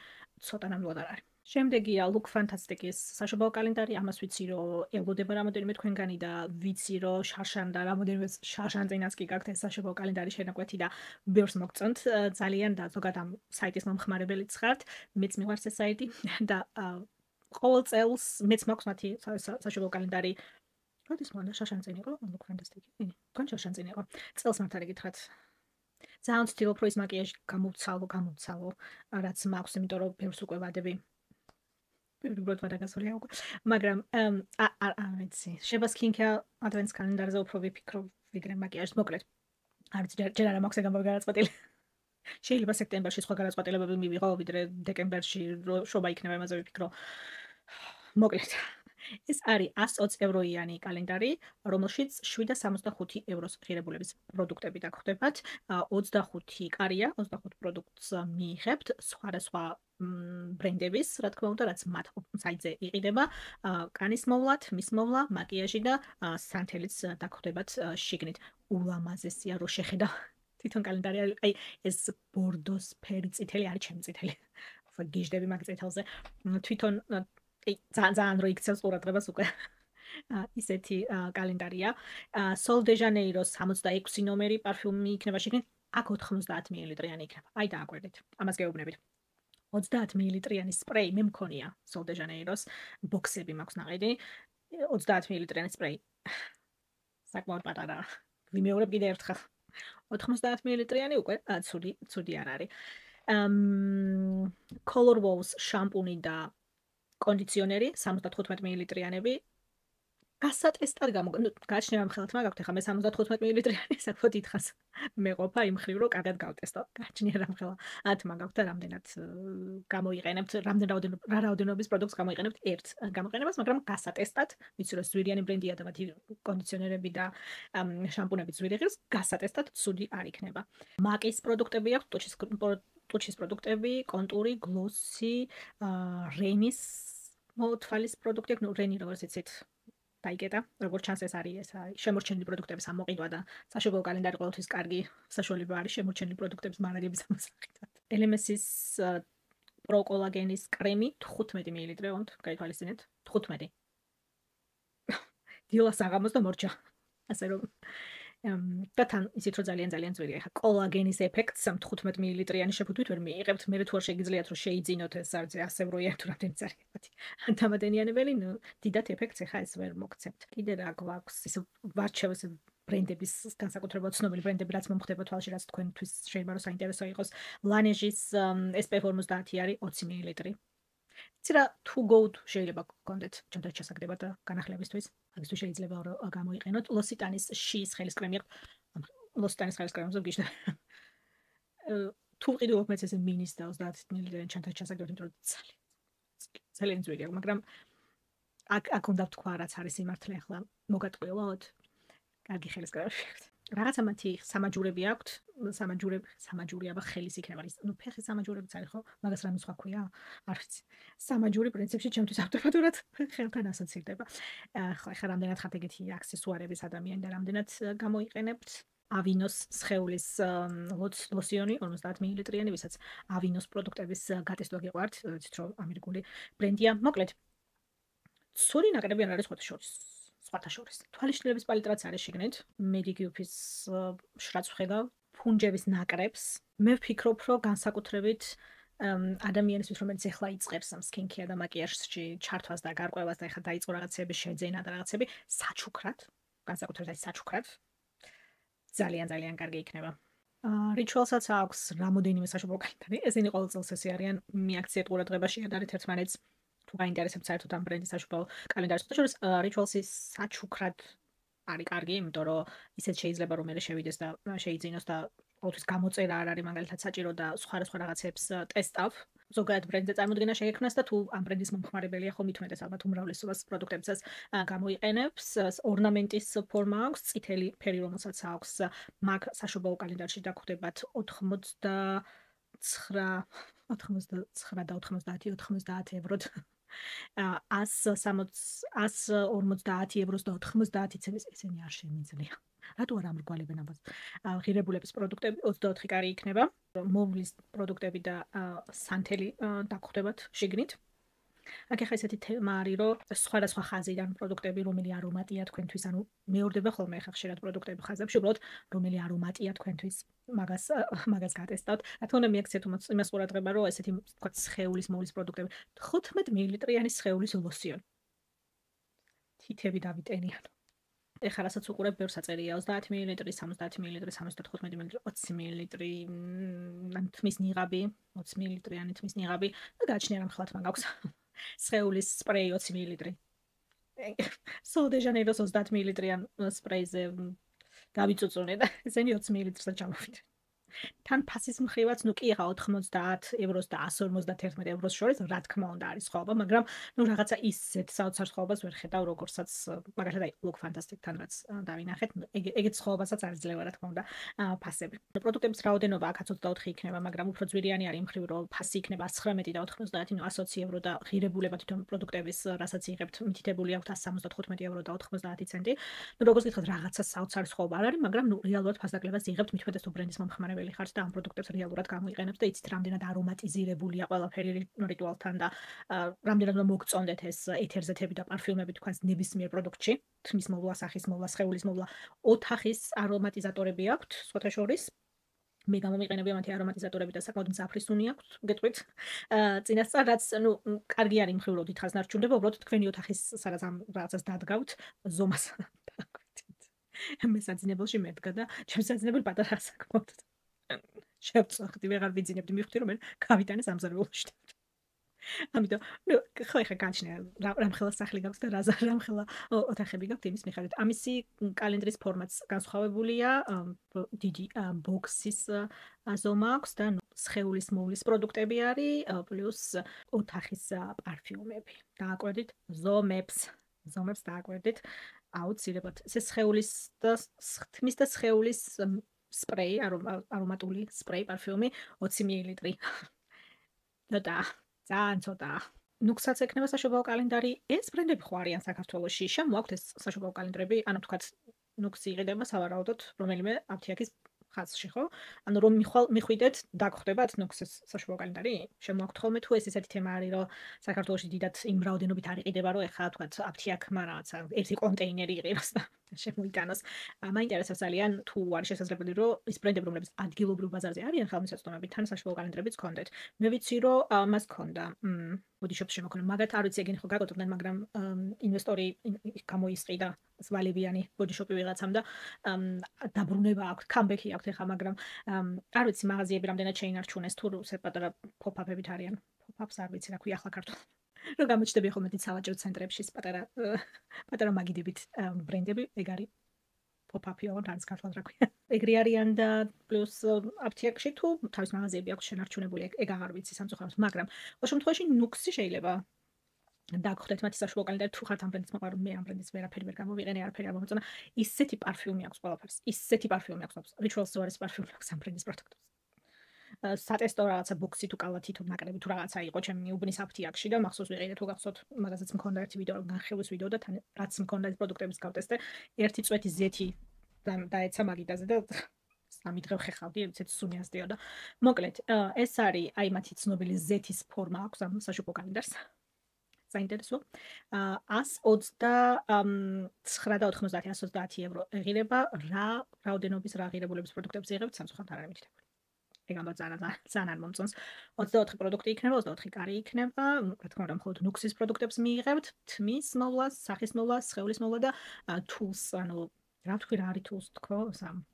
ცოტა ნამდვილად არ არის. შემდეგია Look Fantastic-ის საშობაო კალენდარი, ამას ვიცი რომ ელოდება რამოდენიმე თქვენგანი და ვიცი რომ შარშან და რამოდენიმე შარშან წინას კი გაქვთ ეს საშობაო კალენდარი შენაკვეთი და ბევრს მოგწონთ ძალიან და ზოგადად ამ საიტის მომხმარებელიც ხართ, მეც მიყვარს ეს საიტი და ყოველ წელს მეც მაქვს მათი საშობაო კალენდარი. როდის მანდა შარშან წინ იყო? Look Fantastic-ი. თქვენ შარშან წინ იყო. წელს მათ არ ეკითხათ. ძალიან ვცდილობ რომ ის მაკიაჟი გამოვცალო, რაც მაქვს, იმიტომ რომ ბევრს უკვე ვადები. უბრალოდ ვადაგასულია უკვე. მაგრამ არ ვიცი. შება skincare advents კალენდარზე უფრო ვიფიქრობ ვიდრე მაკიაჟს. მოკლედ. არ ვიცი, ჯერ არ მაქვს ეგ ამბავი გადაწყვეტილი. შეიძლება სექტემბერში სხვა გადაწყვეტილებები მივიღო, ვიდრე დეკემბერში შობა იქნება იმაზე ვიფიქრო. მოკლედ. ეს არის 120 ევროიანი კალენდარი, რომელშიც 765 ევროს ღირებულების პროდუქტები დაგხვდებათ. 25 კარია, 25 პროდუქტს მიიღებთ, სხვადასხვა ბრენდების, რა თქმა უნდა, რაც მათ საიტზე იყიდება, კანის მოვლად, მის მოვლა, მაკიაჟი და სანთელიც დაგხვდებათ შიგნით. ულამაზესია რო შეხედა თვითონ კალენდარი, აი ეს ბორდოს ფერი წითელი არის ჩემი წითელი. ხო, გიჟდები მაგ წითელზე. თვითონ ძალიან რო იქცევს ყურადღებას უკვე. ისეთი კალენდარია. Sol de Janeiro-ს 66 ნომერი პარფიუმი იქნება შეგნით, აქ 90 მლ-იანი იქნება. აი დააკვირდით. ამას გეუბნებით. 30 მლ-იანი სპრეი მე მქონია Sol de Janeiro-ს, ბოქსები მაქვს ნაყიდი. 30 მლ-იანი სპრეი. საკმაოდ პატარა. ვიმეორებ კიდე ერთხელ. 90 მლ-იანი უკვე ცუდი არ არის. Color Wash შამპუნი და კონდიციონერი 75 მლ-იანები. გასატესტად გააჩნია ამ ხელთ მაგაქვთ, ახლა მე 75 მლ-იანი საკმაოდ დიდხანს მეყოფა იმ ხრივ რომ კარგად გავტესტო. გააჩნია რამ ხელა 10 მაგაქვთ და რამდენად გამოიყენებთ, რა რაოდენობის პროდუქტს გამოიყენებთ ერთ გამოყენებას, მაგრამ გასატესტად, ვიცი რომ ზვირიანი ბრენდია და მათი კონდიციონერები და შამპუნები ზვირი ღირს, გასატესტად ცუდი არ იქნება. MAC-ის პროდუქტები აქვს, ტუჩის პროდუქტები, კონტური, გლოსი, რენის თვალის პროდუქტი აქვს, რენი როგორც იცით დაიგედა, როგორც ჩანს ეს არის შემორჩენილი პროდუქტების ამოყიდვა და საშობაო კალენდარი ყოველთვის კარგი საშუალება არის შემორჩენილი პროდუქტების მარაგების ამოსაყიდად. LMS-ის პრო კოლაგენის კრემი 15 მლ ვონთ, გაითვალისწინეთ, 15. დილას აღამოს და მორჩა. ასე რომ და თან ისიც რომ ძალიან ძვირია. ხა კოლაგენის ეფექტს 15 მლ-იანი შეფუთვით ვერ მიიღებთ. მე თუ არ შეგიძლიათ რომ შეიძინოთ ეს არის 100 ევროიანი თუ რამდენიც არის. დამატენიანებელი, დიდად ეფექტს ხა ეს ვერ მოგცემთ. კიდე რა გვაქვს? ეს ვარჩევს ბრენდების განსაკუთრებულად ცნობილი ბრენდები, რაც მომხდება თვალში, რაც თქვენთვის შეიძლება რომ საინტერესო იყოს. Laneige-ის SPF 50 არის 20 მლ. იცი რა, to go შეიძლება გქონდეთ ჩემთან ჩასაგდება და განახლებისთვის. აგისთვის შეიძლება რომ გამოიყენოთ. L'Occitane-ის შიის ხელის კრემი აქვს. L'Occitane-ის ხელის კრემზე გიშდა. თუ ყიდულობ მეც ესე მინის და 30 მლ-იანი ჩემთან ჩასაგდებთ, იმიტომ რომ ძალიან ძვირია, მაგრამ აქ უნდა ვთქვა, რაც არის სიმართლე ახლა მოგატყუილოთ. კარგი ხელის კრემები აქვს. რაღაცა მათი სამაჯურები აქვთ, სამაჯური აბა ხელის იქნება ის ნუ ფეხის სამაჯურებიც არის ხო მაგას რამე სხვა ქვია არ ვიცი სამაჯური პრინციპში ჩემთვის ავტომატურად ხელთან ასოცირდება ხო ეხლა რამდენად ხართ ეგეთი აქსესუარების ადამიანი და რამდენად გამოიყენებთ ავინოს სხეულის ლოსიონი 50 მლ-იანი, ვისაც ავინოს პროდუქტების გატესტვა გიყვართ, იცით რომ ამერიკული ბრენდია. მოკლედ, ცური ნაკრები არ არის სხვათა შორის. თვალიშნელების პალიტრაც არის შეგნით. Medicube-ის შრაც ვხედავ, ფუნჯების ნაკრებს. მე ვფიქრობ, რომ განსაკუთრებით ადამიანისთვის, რომელიც ეხლა იწყებს სკინკეარ და მაკიაჟში ჩართვას და გარკვევას და ეხლა დაიწყო რაღაცების შეძენა და რაღაცები, საჩუქრად, განსაკუთრებით საჩუქრად ძალიან კარგი იქნება. Rituals-აც აქვს რამოდენიმე საშუალო კალენდარი. ესენი ყოველ წელს ესე არიან მიაქციეთ ყურადღებაში ადარეთ ერთმანეთს. თუ გაინტერესებთ საერთოდ ამ ბრენდის საშუალო კალენდარი. შორის Rituals-ის საჩუქრად არის კარგი, იმიტომ რომ ისეთ შეიძლება რომ მე შევიდეს და შეიძინოს და ყოველთვის გამოწერა არ არის მაგალითად საჭირო და სხვა რაღაცებს ტესტავ. ზოგადად ბრენდზე წარმოდგენა შეგექმნას და თუ ამ ბრენდის მომხმარებელია ხო მithumetes ალბათ უმრავლესობას პროდუქტებსაც გამოიყენებს. ორნამენტის ფორმა აქვს, წითელი ფერი რომელსაც აქვს მაგ საშუალო კალენდარში დაგვხვდებათ 99 ევროდ. 150 ევროს და 90 ცენტს ესენი არ შემიძლია. რატო არ ამრგვალებენ ამას? ღირებულების პროდუქტები 24 კარი იქნება. მოვლის პროდუქტები და სანთელი დაგვხვდებათ შიგნით. აქ ახლა ესეთი თემა არის, რომ სხვადასხვა ხაზიდან პროდუქტები, რომელი არომატია თქვენთვის, ანუ მეორდება ხოლმე ახლა ხშირად პროდუქტები ხაზებში, უბრალოდ რომელი არომატია თქვენთვის, მაგას გატესტავთ. რა თქმა უნდა, მიაქციეთ იმას ყურადღება, რომ ესეთი თქვა სხეულის მოვლის პროდუქტები 15 მლ-იანი სხეულის ლოსიონი. თითები დავიტენიან. ეხლა რასაც უყურებ, ბევრს აწერია 30 მლ, 70 მლ, 75 მლ, 20 მლ, თმის ნიღაბი, 20 მლ-იანი თმის ნიღაბი და გააჩნია რამ ხლათ მაგ აქვს. სხეულის სპრეი 20 მლ. Sol de Janeiro-ს 30 მლ-იან სპრეიზე დავიწუწუნე და ესენი 20 მლ-ს ჩამოვიდე. თან ფასის მხრივაც, ნუ კი ეხა 90 ევროს და 151 ევროს შორის, რა თქმა უნდა არის სხვაობა, მაგრამ ნუ რაღაცა ისეთ საოცარ სხვაობას ვერ ხედავ, როგორცაც მაგალითად აი Look Fantastic-თან რაც დავინახეთ, ეგეთ სხვაობასაც არ ძლევა, რა თქმა უნდა, ფასები. პროდუქტების რაოდენობა აქაც 24 იქნება, მაგრამ უფრო ძვირიანი არის იმ მხრივ, რომ ფასი იქნება 19 და 90, ნუ 120 евро და ღირებულება თვითონ პროდუქტების რასაც იღებთ, მითითებული აქვს 175 евро და 90 ცენტი. ნუ როგორც გითხრათ, რაღაცა საოცარი სხვაობა არ არის, მაგრამ ნუ რეალურად ფასდაკლებას იღებთ, მithumetes თუ ბრენდის მომხმარებელი ხართ და ამ პროდუქტებს რეალურად გამოიყენებთ და იცით რამდენად არომატიზირებულია ყველაფერი რიტუალთან და რამდენად მოგწონდეთ ეს ეთერზეთები და პარფიუმები თქვენს ნებისმიერ პროდუქტში, თმის მოვლა, სახის მოვლა, სხეულის მოვლა, ოთახის არომატიზატორები აქვთ, სხვათა შორის. მე გამომიყენებია მათი არომატიზატორები და საკმაოდ მძაფრისუნი აქვთ, გეტყვით. წინასწარ რაც, ნუ, კარგი არის მხრივ, რომ დიდხანს ნარჩუნდება, უბრალოდ თქვენი ოთახის სადაც ამ რაღაცას დადგავთ, ზომას დააკვეთით. მე საძინებელში მედგა და ჩემს საძინებელი პატარა საკმაოდ. შევწახდი, ვეღარ ვიძინებდი, მივხვდი რომ მე გავიტანეს ამზადებულში. ამიტომ, ნუ, ხო ეხა გაჩნია რამხელა სახლი გაქვს და რამხელა ოთახები გაქვთ იმის მიხედვით. ამისი კალენდრის ფორმაც განსხვავებულია, დიდი ბოქსის ზომა აქვს და სხეულის მოვლის პროდუქტები არის, პლუს ოთახის პარფიუმები. დააკვირდით ზომებს დააკვირდით. აუცილებლად. ეს სხეულის და თმის და სხეულის სპრეი, არომატული სპრეი პარფიუმი 20 მლ. და ძალიან ცოტა. ნუქსაც ექნება საშუალო კალენდარი. ეს ბრენდები ხო არიან საქართველოში. შემოაქვთ ეს საშუალო კალენდრები, ანუ თქვათ ნუქსი იყიდება სავარაუდოდ რომელიმე აფთიაქის ხაზში, ხო? ანუ რომ მიხვიდეთ, დაგხვდებათ ნუქსის საშუალო კალენდარი? შემოაქვთ ხოლმე თუ ეს ესეთი თემა არის, რომ საქართველოში დიდად იმ რაოდენობით არ იყიდება, რომ ეხლა თქვათ აფთიაქმა რაღაცა ერთი კონტეინერი იყიროს და შემოიტანოს. მაინტერესებს ძალიან თუ არის შესაძლებელი, რომ ის ბრენდები, რომლებიც ადგილობრივ ბაზარზე არიან ხელმისაწვდომები, თან საშუალო კალენდრებიც გქონდეთ. მე ვიცი, რომ მას გქონდა. ბოდიშოპში შემოქონა. მაგათ არ ვიცი ეგენი ხო გაკოტრდნენ, მაგრამ ინვესტორი გამოისყიდა ზვალებიანი ბოდიშოპი ვიღაცამ და დაბრუნება აქვს, კამბექი აქვს ეხა, მაგრამ არ ვიცი მაღაზიები რამდენად შეინარჩუნეს, თუ ეს პატარა pop-up-ებით არიან. Pop-ups არ ვიცი რა ქვია ახლა ქართულად. რომ გამოჩნდება ხოლმე სავაჭრო ცენტრებში პატარა მაგიდებით ბრენდები, ეგ არის pop-up-ი არის ქართულად რა ქვია. ეგრე არიან და პლუს აფთიაქში თუ თავის მაღაზიები აქვს შენარჩუნებული, ეგ აღარ ვიცი სამწუხაროდ, მაგრამ ყოველ შემთხვევაში ნუქსი შეიძლება დაგხვდეთ მათი საშუალო კალენდარი თუ ხართ ამ ბრენდის მოყვარული მე ამ ბრენდის ვერაფერი ვერ გამოვიყენე არაფერი არ მომეწონა ისეთი პარფიუმი აქვს ყველაფერს ისეთი პარფიუმი აქვს Rituals-ზე არის პარფიუმი აქვს ამ ბრენდის პროდუქტებს სატესტო რაღაცა ბოქსი თუ კალათი თუ ნაკრები თუ რაღაცა იყო ჩემი უბნის აფთიაქში და მახსოვს ვიყიდე თუ გახსოვთ მაგაზეც მქონდა ერთი ვიდეო განხილვის ვიდეო და თან რაც მქონდა ეს პროდუქტების გავტესტე ერთი წვეთი ზეთი დაეცა მაგიდაზე და სამი დღე ხეხავდი ეცეთ სუნიასდიო და მოკლედ ეს არის აი მათი ცნობილი ზეთის ფორმა აქვს ამ საშუალო კალენდარს საინტერესო 129.90 евро ეღირება რა რაოდენობის რა ღირებულების პროდუქტებს იღებთ სამწუხაროდ არ არის მითითებული ეგ ამბავ ძალიან არ მომწონს 24 პროდუქტი იქნება 24 კარი იქნება რა თქმა უნდა მხოლოდ ნუქსის პროდუქტებს მიიღებთ თმის მოვლას სახის მოვლას სხეულის მოვლა და tools ანუ რა თქვი რა არის tools თქო სამ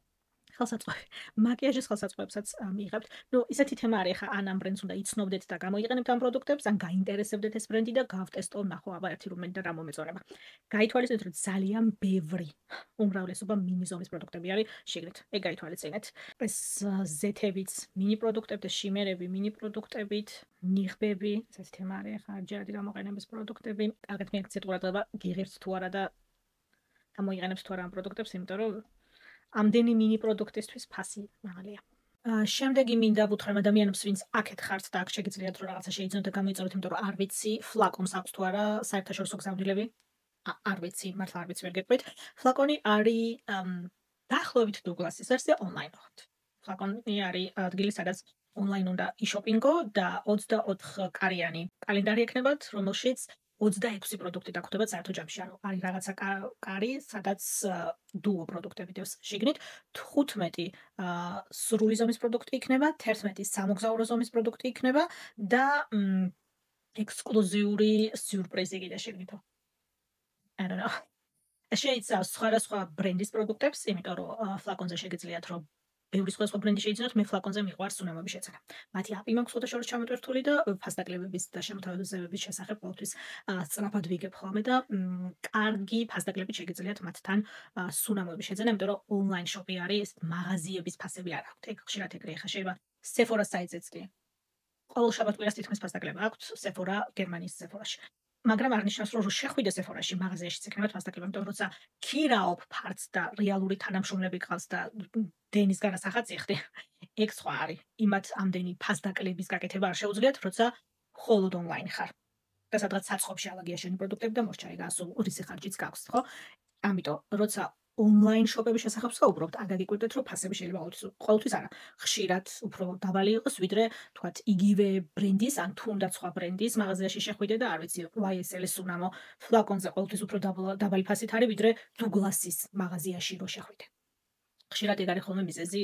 ხელსაწყოები მაკიაჟის ხელსაწყოებსაც მიიღებთ. ნუ ისეთი თემა არის ხა ან ამ ბრენდს უნდა იცნობდეთ და გამოიყენებთ ამ პროდუქტებს, ან გაინტერესებდეთ ეს ბრენდი და გავტესტო ნახო აბა ერთი რომელი და რა მომეწონება. გაითვალისწინეთ რომ ძალიან ბევრი უმრავლესობა მინი ზომის პროდუქტები არის შეგრეთ. ეგ გაითვალისწინეთ. ეს ზეთებიც მინი პროდუქტები და შიმერები მინი პროდუქტებით, ნიღბები, ესეთი თემა არის ხა ჯერადი გამოყენების პროდუქტები. კარგად მიაქციეთ ყურადღება, გიღებთ თუ არა და გამოიყენებთ თუ არა ამ პროდუქტებს, იმიტომ რომ ამდენი მინი პროდუქტისთვის ფასი მაღალია. შემდეგი მინდა ვუთხრა ადამიანებს, ვინც აქეთ ხართ და აქ შეგიძლიათ რომ რაღაცა შეიძინოთ და გამოიწოროთ, იმიტომ რომ არ ვიცი, ფლაკონს აქვს თუ არა საერთაშორისო გზავნილები. არ ვიცი, მართლა არ ვიცი, ვერ გეტყვით. ფლაკონი არის დაახლოებით Douglas-ის ვერსია ონლაინ ვახთ. ფლაკონი არის ადგილი, სადაც ონლაინ უნდა იშოპინგო და 24 კარიანი კალენდარი ექნებათ, რომელშიც 26 პროდუქტი დაგხვდება საერთო ჯამში, ანუ არის რაღაცა კარი, სადაც დუო პროდუქტები დევს შიგნით, 15 სრული ზომის პროდუქტი იქნება, 11 სამოგზაურო ზომის პროდუქტი იქნება და ექსკლუზიური სიურპრიზი კიდე შეგნითო. I don't know. შეიძლება სხვადასხვა ბრენდის პროდუქტებს, იმიტომ რომ ფლაკონზე შეგიძლიათ რომ ბევრი სხვა ბრენდი შეიძინოთ, მე ფლაკონზე მიყვარს სუნამოების შეცენა. მათი აპი მაქვს ფოტოშოპში ჩამოტვირთული და ფასდაკლებების და შემოთავაზებების შესახებ ყოველთვის სწრაფად ვიგებ ხოლმე და კარგი ფასდაკლებით შეგიძლიათ მათთან სუნამოების შეძენა, იმიტომ რომ ონლაინ შოპი არის, მაღაზიების ფასები არ აქვთ. ეგ ხშირად ეგრე ხა შეიძლება Sephora საიტზეც კი. ყოველ შაბათ-კვირას თითქმის ფასდაკლება აქვთ Sephora გერმანიის Sephora-ში. მაგრამ არ ნიშნავს რომ შეხვიდე Sephora-ში მაღაზიაში ცეკნებათ ფასდაკლება, იმიტომ რომ როცა ქირაობ ფარტს და რეალური თანამშრომლები გყავს და დენის განასახადს იხდი. ეგ სხვა არის. იმათ ამდენი ფასდაკლების გაკეთება არ შეუძლიათ, როცა მხოლოდ ონლაინ ხარ. და სადღაც საწყობში ალაგია შენი პროდუქტები და მოსჩარი გასულ რისი ხარჯიც გაქვს, ხო? ამიტომ როცა ონლაინ შოპების შესახებ ვსაუბრობთ, არ გაგიკვირდეთ, რომ ფასები შეიძლება ყოველთვის არა. ხშირად უფრო დაბალი იყოს, ვიდრე თქვათ იგივე ბრენდის, ან თუნდაც სხვა ბრენდის მაღაზიაში შეხვიდე და არ ვიცი, YSL-ის სუნამო ფლაკონზე ყოველთვის უფრო დაბალი ფასით არის, ვიდრე Douglas-ის მაღაზიაში რო შეხვიდე. ხშირად ეგ არის ხოლმე მიზეზი,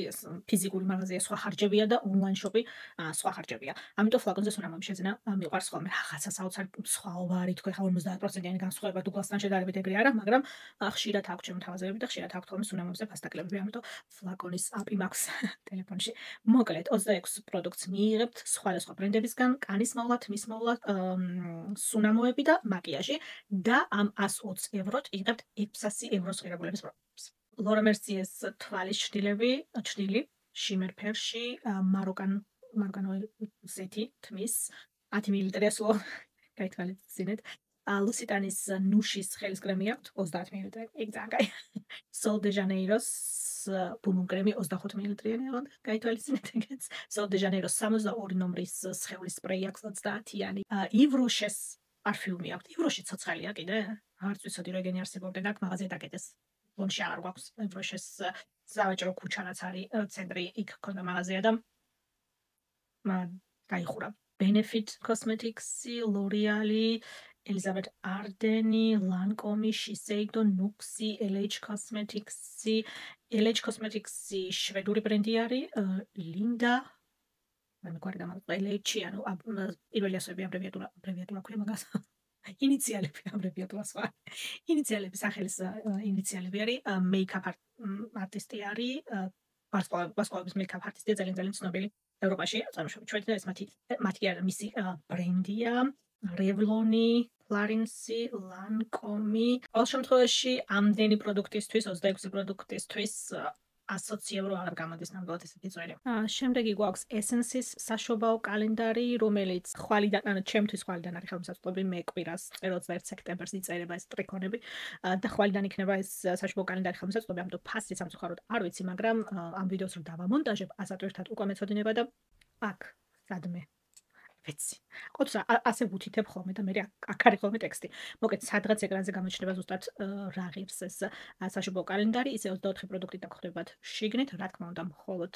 ფიზიკური მაღაზია სხვა ხარჯებია და ონლაინ შოპი სხვა ხარჯებია. ამიტომ ფლაკონზე სუნამოების შეძენა მიყვარს ხოლმე. რაღაცა საოცარი სხვაობა არის, თქვენ ხა 50%-იანი განსხვავება Douglas-თან შედარებით ეგრე არა, მაგრამ ხშირად აქვს შემოთავაზებები და ხშირად აქვს ხოლმე სუნამოებზე ფასდაკლებები, ამიტომ ფლაკონის აპი მაქვს ტელეფონში. მოკლედ 26 პროდუქტს მიიღებთ სხვადასხვა ბრენდებისგან, კანის მოვლა, თმის მოვლა, სუნამოები და მაკიაჟი და ამ 120 ევროთ იღებთ 600 ევროს ღირებულების პროდუქტს. Laura Mercier-ის თვალის ჩრდილი, შიმერ ფერში, მაროკანო ზეთი, თმის 10 მილilitrია სულ გაითვალისწინეთ. Lusitanis ნუშის ხელის კრემი აქვს 30 მილilitr. ეგ ძალიან კაი. Sol de Janeiro's ბუმბუმ კრემი 25 მილilitrიანი აღარ გაითვალისწინეთ ეგეც. Sol de Janeiro's 62 ნომრის სხეულის სპრეი აქვს 30-იანი. Yves Rocher-ის პარფიუმი აქვს. Yves Rocher ცოცხალია კიდე. არც ვიცოდი რომ ეგენი არსებობდა და აქ მაღაზია დაკეტეს. ლონში არ გვაქვს ევროშეს სავაჭრო ქუჩანაც არის ცენტრი იქ ქონდა მაღაზია და გაიხურა Benefit Cosmetics-ი, L'Oreal-ი, Elizabeth Arden-ი, Lancome-ი, Shiseido, Nuxe-ი, LH Cosmetics-ი, LH Cosmetics-ი შვედური ბრენდი არის, Linda მეგვარი დამატება LH-ი, ანუ პირველი ასოები აბრევიატურა ქვია მაგას. ინიციალები აბრევიატურა სხვა. ინიციალები სახელის ინიციალები არის მეიქაპ არტისტი არის ვარსკვლავების მეიქაპ არტისტია ძალიან ცნობილი ევროპაში წარმოშობით ჩვენი და ეს მათი მისი ბრენდია Revlon-ი, Clarins-ი, Lancome-ი. ყოველ შემთხვევაში ამდენი პროდუქტისთვის 26 პროდუქტისთვის ასოციებრო აღარ გამოდის ნამდვილად ესეთი წვერი. შემდეგი გვაქვს Essence-ის საშობაო კალენდარი, რომელიც ხვალიდან, ანუ ჩემთვის ხვალიდან არის ხელმისაწვდომი, მე კვირას წეროთ 1 სექტემბერს იწერება ეს ტრიქონები და ხვალიდან იქნება ეს საშობაო კალენდარი ხელმისაწვდომი, ამიტომ ფასი სამწუხაროდ არ ვიცი, მაგრამ ამ ვიდეოს რომ დავამონტაჟებ, ასათ ერთად უკვე მეცოდინება და აქ სადმე ვიცი. Ყოფს ასე ვუთითებ ხოლმე და მე აქ არის ხოლმე ტექსტი. მოკეთ სადღაც ეკრანზე გამოჩნდება ზუსტად რა ღირს ეს საშობაო კალენდარი, ისე 24 პროდუქტი დაგხვდებათ შიგნით, რა თქმა უნდა, მხოლოდ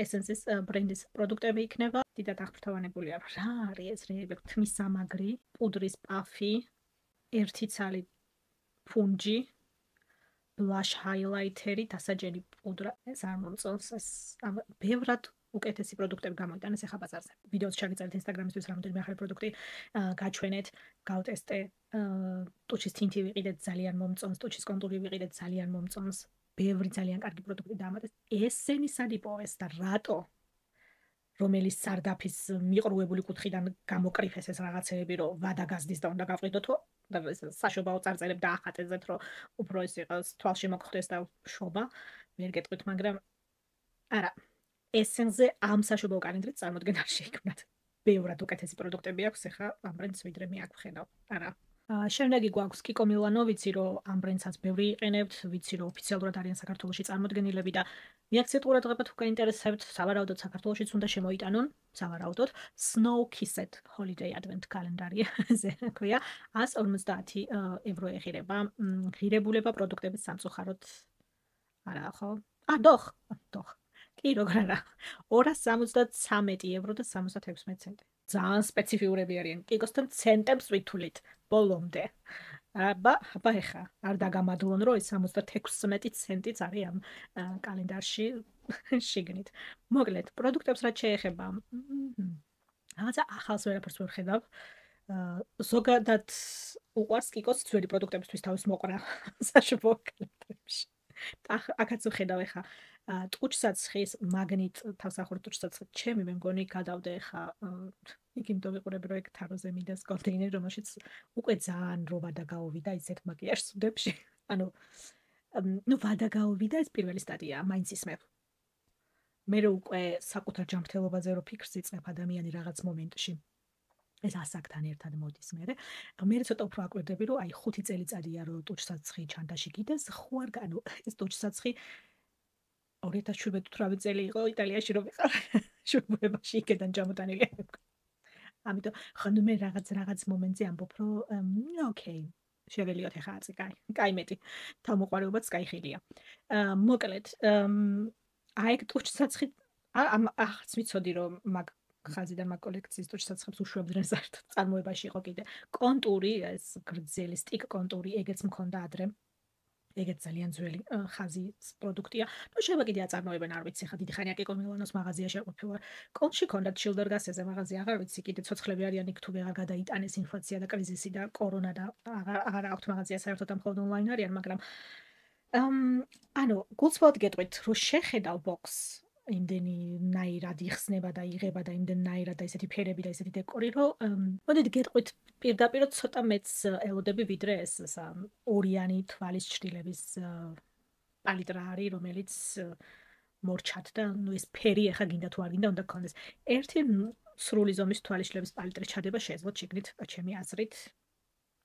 Essence-ის ბრენდის პროდუქტები იქნება. დიდად აღფრთოვანებულია. რა არის ეს რეები? თმის სამაგრი, პუდრის პაფი, ერთი ცალი ფუნჯი, blush highlighter-ი, დასაჯენი პუდრა. ეს არ მომწონს, ეს ბევრად უკეთესი პროდუქტები გამოიტანეს ახლა ბაზარზე. ვიდეოს ჩაგეწერეთ Instagram-ისთვის რამდენიმე ახალი პროდუქტი გაჩვენეთ, გავტესტე. ტუჩის თინთი ვიყიდეთ, ძალიან მომწონს, ტუჩის კონტური ვიყიდეთ, ძალიან მომწონს. ბევრი ძალიან კარგი პროდუქტი დაამატეს. ესენი სად იპოვეს და რატო? რომელიც სარდაფის მიყრუებული კუთხიდან გამოკრიფეს ეს რაღაცეები, რომ ვადა გაზდის და უნდა გავყიდოთო და საშობაო წარწერებ და ახატებდეთ, რომ უფრო ეს იყოს თვალში მოგხვდეს და შობა. ვერ გეტყვით, მაგრამ არა. Essence-ზე ამ საშობაო კალენდრით წარმოდგენ არ შეიქმნათ. ბევრად უკეთესი პროდუქტები აქვს ახლა ამ ბრენდს ვიდრე მე აქ ვხედავ. არა. შემდეგი გვაქვს Kiko Milano, ვიცი რომ ამ ბრენდსაც ბევრი იყენებთ, ვიცი რომ ოფიციალურად არიან საქართველოში წარმოდგენილები და მიაქციეთ ყურადღება თუ გაინტერესებთ, სავარაუდოდ საქართველოშიც უნდა შემოიტანონ, სავარაუდოდ Snow Kissed Holiday Advent კალენდარი, ზე ქვია, 150 евро ეღირება. ღირებულება პროდუქტების სამწუხაროდ არა ხო? დოხ. კი, როგორ არა. 273 евро და 76 ცენტი. ძალიან სპეციფიურები არიან. კიკოსთან ცენტებს ვითვლით ბოლომდე. აბა ეხა არ დაგამადლონ, რომ ეს 76 ცენტიც არის ამ კალენდარში შიგნით. მოკლედ, პროდუქტებს რაც შეეხება, რაღაცა ახალს ვერაფერს ვერ ხედავ. ზოგადად უყვარს კიკოს ძველი პროდუქტებისთვის თავის მოყრა საშობაო კალენდრებში. აქაც ვხედავ ეხა ტუჩსაცხის მაგნიტ თავსახური ტუჩსაცხი ჩემი მე მგონი გადავდე ეხა იქ იმიტომ ვიყურებ რომ ეგ თაროზე მინდას კონტეინერი რომელშიც უკვე ძალიან რო ვადა გაუვიდა ისეთ მაკიაჟ სუდებში ანუ ვადა გაუვიდა ეს პირველი სტადია მაინც ისმევ მე რო უკვე საკუთარ ჯანმრთელობაზე რო ფიქრს იწყებ ადამიანი რაღაც მომენტში ეს ასაკთან ერთად მოდის მე ცოტა უფრო აკვირდები რომ აი 5 წელიწადია რომ ტუჩსაცხი ჩანდაში კიდეს ხო არ განო ეს ტუჩსაცხი 2017 წელი იყო იტალიაში რომ ვიყავ შუბებაში იქიდან ჩამოტანილი ამიტომ ხანუ მე რაღაც მომენტზე ამბობ რომ ოკეი შეგელიოთ ახლა აწი კაი მეტი თავმოყარეობაც კაი ხილია მოკლედ აი ტუჩსაცხი ახაც ვიცოდი რომ მაგ ხაზიდან მაგ კოლექციის ტუჩსაცხებს უშვებდნენ საერთოდ წარმოებაში იყო კიდე კონტური ეს გრძელი სტიკ კონტური ეგეც მქონდა ადრე ეგეც ძალიან ძველი ხაზის პროდუქტია. ნუ შეიძლება კიდე აწარმოებენ, არ ვიცი, ხა დიდი ხანია Kiko Milano-ს მაღაზიაში ყოფილა. კონში ქონდათ Schildergasse-ზე მაღაზია, აღარ ვიცი, კიდე ცოცხლები არიან იქ თუ ვეღარ გადაიტანეს ინფლაცია და კრიზისი და კორონა და აღარ აქვთ მაღაზია საერთოდ ამ მხოლოდ ონლაინ არიან, მაგრამ ანუ გულწრფელად გეტყვით, რომ შეხედავ box იმდენი ნაირად იხსნება და იღება და იმდენ ნაირად და ესეთი ფერები და ესეთი დეკორი, რომ მოდით გეტყვით პირდაპირ ცოტა მეც ელოდები ვიდრე ეს ორიანი თვალის ჩრდილების პალიტრა არის, რომელიც მორჩად და ნუ ეს ფერი ახლა გინდა თუ არ გინდა უნდა გქონდეს. ერთი სრული ზომის თვალიშლების პალიტრი ჩადება შეეძლოთ შეგნით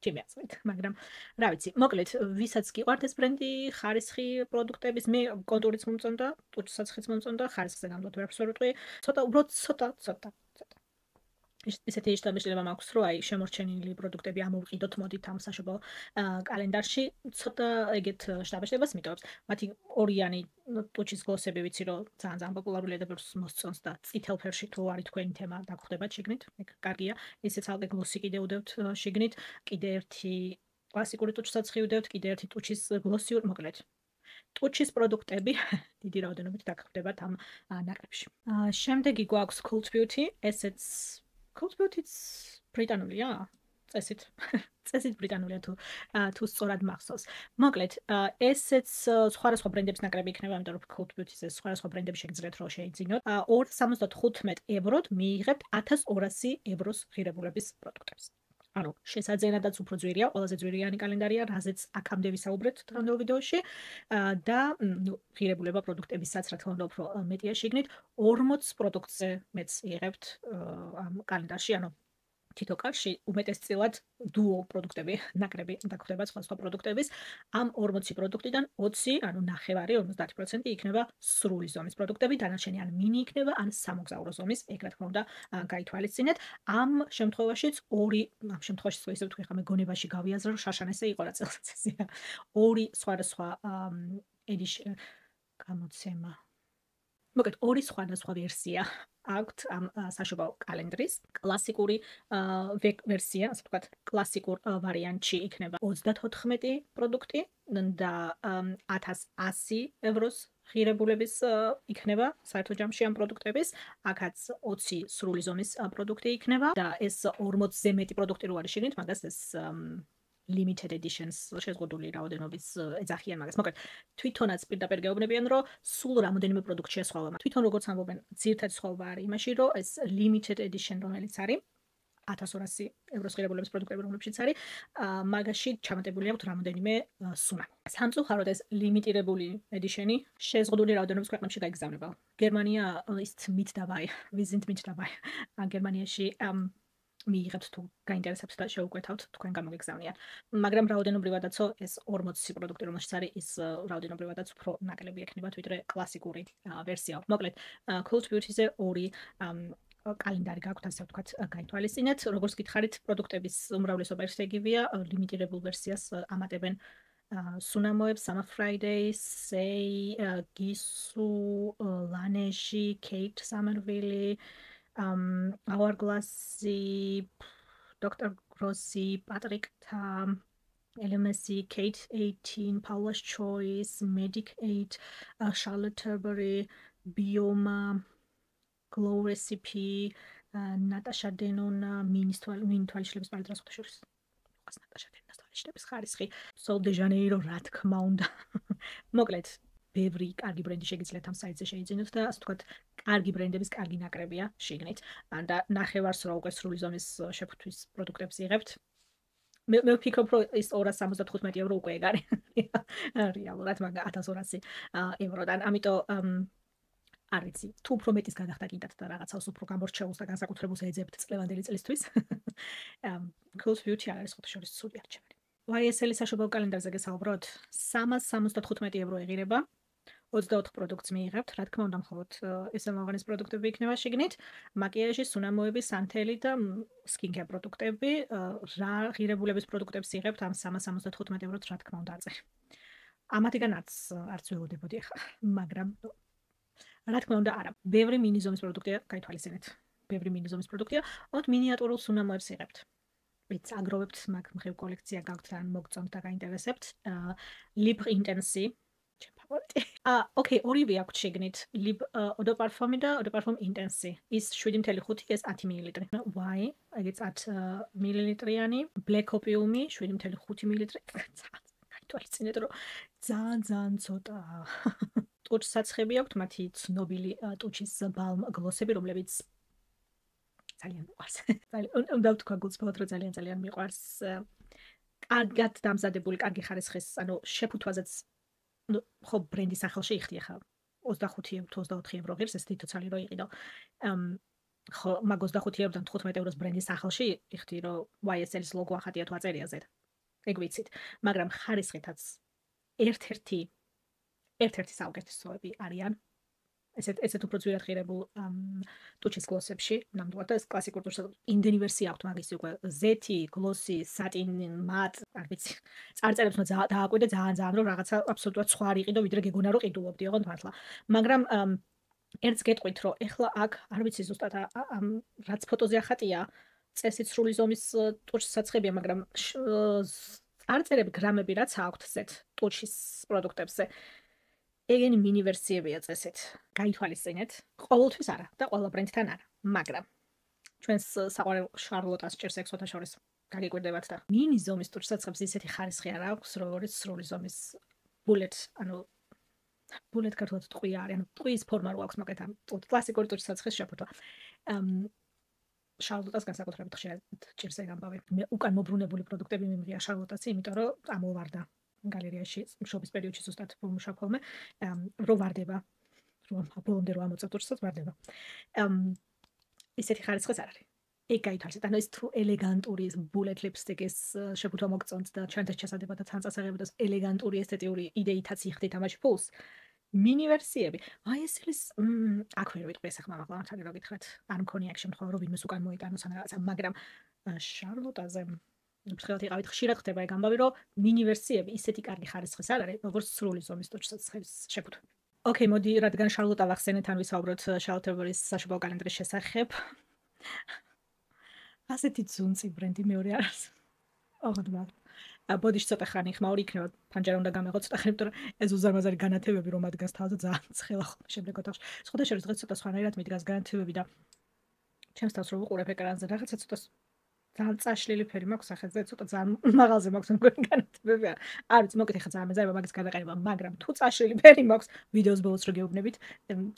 ჩემი აზრით, მაგრამ რა ვიცი, მოკლედ, ვისაც გიყვართ ეს ბრენდი, ხარისხი პროდუქტების, მე კონტურიც მომწონდა, ტუჩსაცხიც მომწონდა, ხარისხზე ნამდვილად ვერაფერს ვერ ვიტყვი, ცოტა. ისეთი შტაბეშლება მაქვს, რომ აი შემორჩენილი პროდუქტები ამოვყიდოთ მოდით ამ საშობაო კალენდარში, ცოტა ეგეთ შტაბეშლებას მიტოვებს. მათი ორიანი ტუჩის გლოსები ვიცი, რომ ძალიან პოპულარულია და ბევრს მოსწონს და წითელ ფერში თუ არის თქვენი თემა დაგხვდებათ შიგნით, ეგ კარგია. ისე ცალკე გლოსი კიდე უდევთ შიგნით, კიდე ერთი კლასიკური ტუჩსაცხი უდევთ, კიდე ერთი ტუჩის გლოსი მოკლედ. ტუჩის პროდუქტები დიდი რაოდენობით დაგხვდებათ ამ ნაკრებში. შემდეგი გვაქვს Cult Beauty, ესეც Cult Beauty-ც ბრიტანულია? წესით ბრიტანულია თუ სწორად მახსოვს. მოკლედ, ესეც სხვადასხვა ბრენდების ნაკრები იქნება, იმიტომ რომ Cult Beauty-ზე სხვადასხვა ბრენდები შეგიძლიათ რომ შეიძინოთ. 275 ევროდ მიიღებთ 1200 ევროს ღირებულების პროდუქტებს. ანუ შესაძენადაც უფრო ძვირია, ყველაზე ძვირიანი კალენდარია, რაზეც აქამდე ვისაუბრეთ დღევანდელ ვიდეოში და ღირებულება პროდუქტებისაც რა თქმა უნდა უფრო მეტია შიგნით 40 პროდუქტზე მეც იღებთ ამ კალენდარში, ანუ თითო კარში უმეტესწილად duo პროდუქტები ნაკრები დაგხვდება სხვა პროდუქტების ამ 40 პროდუქტიდან 20 ანუ ნახევარი 50% იქნება სრული ზომის პროდუქტები დანარჩენი ან მინი იქნება ან სამოგზაურო ზომის ეგ რა თქმა უნდა გაითვალისწინეთ ამ შემთხვევაშიც ამ შემთხვევაში ისე ვთქვი ხა მე გონებაში გავიაზრო რომ შაშანესე იყო რა წელიწადია ორი სხვადასხვა edition გამოცემა მოკლედ ორი სხვადასხვა ვერსია აქვთ ამ საშობაო კალენდრის კლასიკური ვერსია, ასე ვთქვათ, კლასიკურ ვარიანტში იქნება 34 პროდუქტი და 1100 ევროს ღირებულების იქნება საერთო ჯამში ამ პროდუქტების, აქაც 20 სრული ზომის პროდუქტი იქნება და ეს 40-ზე მეტი პროდუქტი რო არის შიგნით, მაგას ეს limited editions შეზღუდული რაოდენობის ეძახიან მაგას. მოკლედ, თვითონაც პირდაპირ გეუბნებიან, რომ სულ რამოდენიმე პროდუქტია სხვაობა. თვითონ როგორც ამბობენ, ძირითადი სხვაობა არის იმაში, რომ ეს limited edition რომელიც არის 1200 ევროს ღირებულების პროდუქტები რომლებშიც არის, მაგაში ჩამატებული აქვს რამოდენიმე სუნა. სამწუხაროდ ეს limitირებული edition-ი შეზღუდული რაოდენობის ქვეყნებში გაიგზავნება. გერმანია ist mit dabei, wir sind mit dabei. გერმანიაში მიიღებთ თუ გაინტერესებთ და შეუკვეთავთ თქვენ გამოგეგზავნიან. მაგრამ რაოდენობრივადაცო ეს 40 პროდუქტი რომელშიც არის ის რაოდენობრივადაც უფრო ნაკლები ექნება ვიდრე კლასიკური ვერსია. მოკლედ Cult Beauty-ზე ორი კალენდარი გაქვთ ასე ვთქვათ გაითვალისწინეთ. როგორც გითხარით პროდუქტების უმრავლესობა ერთეგივია, ლიმიტირებულ ვერსიას ამატებენ სუნამოებს, Summer Fridays, Say, Gisu, Laneige, Kate Somerville Hourglassy, Dr. Grossi, Patrick Tam, LMSC, Kate 18, Paula's Choice, Medic 8, Charlotte Tilbury, Bioma, Glow Recipe, Natasha Denona, მინითვალიშლების პალეტრას ხოთაშორის. Natasha Denona's თვალიშლების ხარისხი, Sol de Janeiro, რა თქმა უნდა. მოკლედ ბევრი კარგი ბრენდი შეგიძლიათ ამ საიტზე შეიძინოთ და ასე ვთქვათ, კარგი ბრენდების კარგი ნაკრებია შიგნით. და ნახევარს რა უკვე სრული ზომის შეფუთვის პროდუქტებს იღებთ. მე ვფიქრობ, რომ ის 275 ევრო უკვე ეგ არის. რეალურად, მაგრამ 1200 ევროდან. ამიტომ არ ვიცი, თუ უფრო მეტის გადახდა კიდათ და რაღაცას უფრო გამორჩეულს და განსაკუთრებულს ეძებთ წლევანდელი წლისთვის. Cult Beauty არის ხოთაშორის სული არჩევანი. YSL-ის საშობაო კალენდარზე გესაუბროთ, 375 евро ეღირება. 24 პროდუქტს მიიღებთ, რა თქმა უნდა, მხოლოდ ესელმაღანის პროდუქტები იქნება შიგნით, მაკიაჟი, სუნამოები, სანთელი და სკინკეარ პროდუქტები, რა ღირებულების პროდუქტებს იღებთ ამ 375 ევროთ, რა თქმა უნდა, აწერი. ამათგან არც ველოდებოდი ახლა, მაგრამ რა თქმა უნდა, არა. ბევრი მინი ზომის პროდუქტია, გაითვალისწინეთ. ბევრი მინი ზომის პროდუქტია, ოღონდ მინიატურულ სუნამოებს იღებთ. ვიც აგროვებთ მაგ მხრივ კოლექცია გაქვთ ან მოგწონთ და გაინტერესებთ. Libre Intense ფავორიტი. ოკეი, ორივე აქვს შეგნით. Lib Eau de Parfum და Eau de Parfum Intense. ის 7.5, ეს 10 მილილიტრი. Why? ეგეც 10 მილilitrიანი, Black Opium 7.5 მილილიტრი. გაითვალისწინეთ, რომ ძალიან ცოტა. ტუჩ საცხები აქვს, მათი ცნობილი ტუჩის balm gloss-ები, რომლებიც ძალიან მიყვარს. უნდა ვთქვა გულწრფელად, რომ ძალიან მიყვარს. კარგად დამზადებული, კარგი ხარისხის, ანუ შეფუთვაზეც ხო ბრენდის სახელში იხდი ახლა 25 თუ 24 евро ღირს ეს თითო ცალი რო იყიდო. ხო მაგ 25 ევროდან 15 ევროს ბრენდის სახელში იხდი რომ YSL-ის ლოგო ახატია თუ აწერია ზედ. ეგ ვიცით, მაგრამ ხარისხითაც ერთ-ერთი საუკეთესოები არიან. ესეთ უფრო ძვირად ღირებულ ტუჩის გლოსებში, ნამდვილად ეს კლასიკურ ტუჩს იმდენი ვერსია აქვს მაგის უკვე ზეთი, გლოსი, სატინი, მატ, არ ვიცი. წარწერებს უნდა დააკვირდე ძალიან რომ რაღაცა აბსოლუტურად სხვა არ იყიდო, ვიდრე გეგონა რომ ყიდულობდი, ოღონდ მართლა. მაგრამ ერთს გეტყვით რომ ეხლა აქ არ ვიცი ზუსტად რაც ფოტოზე ახატია, წესით სრული ზომის ტუჩის საცხებია, მაგრამ წარწერები გრამები რაც აქვთ ზეთ ტუჩის პროდუქტებზე ეგენი მინი ვერსიებია წესით. გაითვალისწინეთ. ყოველთვის არა და ყველა ბრენდთან არა, მაგრამ ჩვენს საყვარელ შარლოტას ჭირს ექსოთა შორის გაგიკვირდებათ და მინი ზომის ტუჩსაცხებს ისეთი ხარისხი არ აქვს, როგორც სრული ზომის bullet, ანუ bullet ქართულად ტყვია არის, ანუ ტყვის ფორმა რო აქვს, მოკლედ ამ კლასიკური ტუჩსაცხის შეფუთვა. შარლოტას განსაკუთრებით ხშირად ჭირს ეგ ამბავი. მე უკან მობრუნებული პროდუქტები მიმღია შარლოტასი, იმიტომ რომ წამოვარდა გალერეაში შობის პერიოდში ზუსტად ვმუშაობ ხოლმე, რომ ვარდება, რომ ბოლომდე რომ ამოწევ თურსაც ვარდება. ისეთი ხარისხის არ არის. ეგ გაითვალისწინეთ, ანუ ეს თუ ელეგანტური ეს bullet lipstick-ის შეფუთვა მოგწონთ და ჩვენთან ჩასადება და თანწასაღები და ელეგანტური ესთეტიური იდეითაც იხდით ამაში ფულს. მინი ვერსიები. აი ეს ის აქ ვერ ვიტყვი ეს ახლა მაგალითად რო გითხრათ, არ მქონია აქ შემთხვევა რომ ვინმეს უკან მოიტანოს ან რაღაცა, მაგრამ შარლოტაზე ფრთხილად იყავით, ხშირად ხდება ეგ ამბავი, რომ მინი ვერსიები ისეთი კარგი ხარისხის არ არის, როგორც სრული ზომის ტუჩის შეფუთვები. ოკეი, მოდი, რადგან შარლოტა ვახსენეთ, ან ვისაუბროთ შარლოტ ტილბერის საშობაო კალენდრის შესახებ. ასეთი ძუნწი ბრენდი მეორე არ არის. ოღონდ ბოდიში ცოტა ხანი ხმაური იქნება, ფანჯარა უნდა გამეღო ცოტა ხანი, იმიტომ რომ ეს უზარმაზარი განათებები რომ ადგას თავზე ძალიან ცხელა ხოლმე შემდეგ ოთახში. სხვათა შორის დღეს ცოტა სხვანაირად მიდგას განათებები და ჩემს თავს რო ვუყურებ ეკრანზე, რაღაცა ცოტა ძალიან წაშლილი ფერი მაქვს სახეზე, ცოტა ძალიან მაღალზე მაქვს მგონი განათებები. არ ვიცი, მოკითხე ხა ძალიან მეზარება მაგის გადაყენება, მაგრამ თუ წაშლილი ფერი მაქვს ვიდეოს ბოლოს რო გეუბნებით,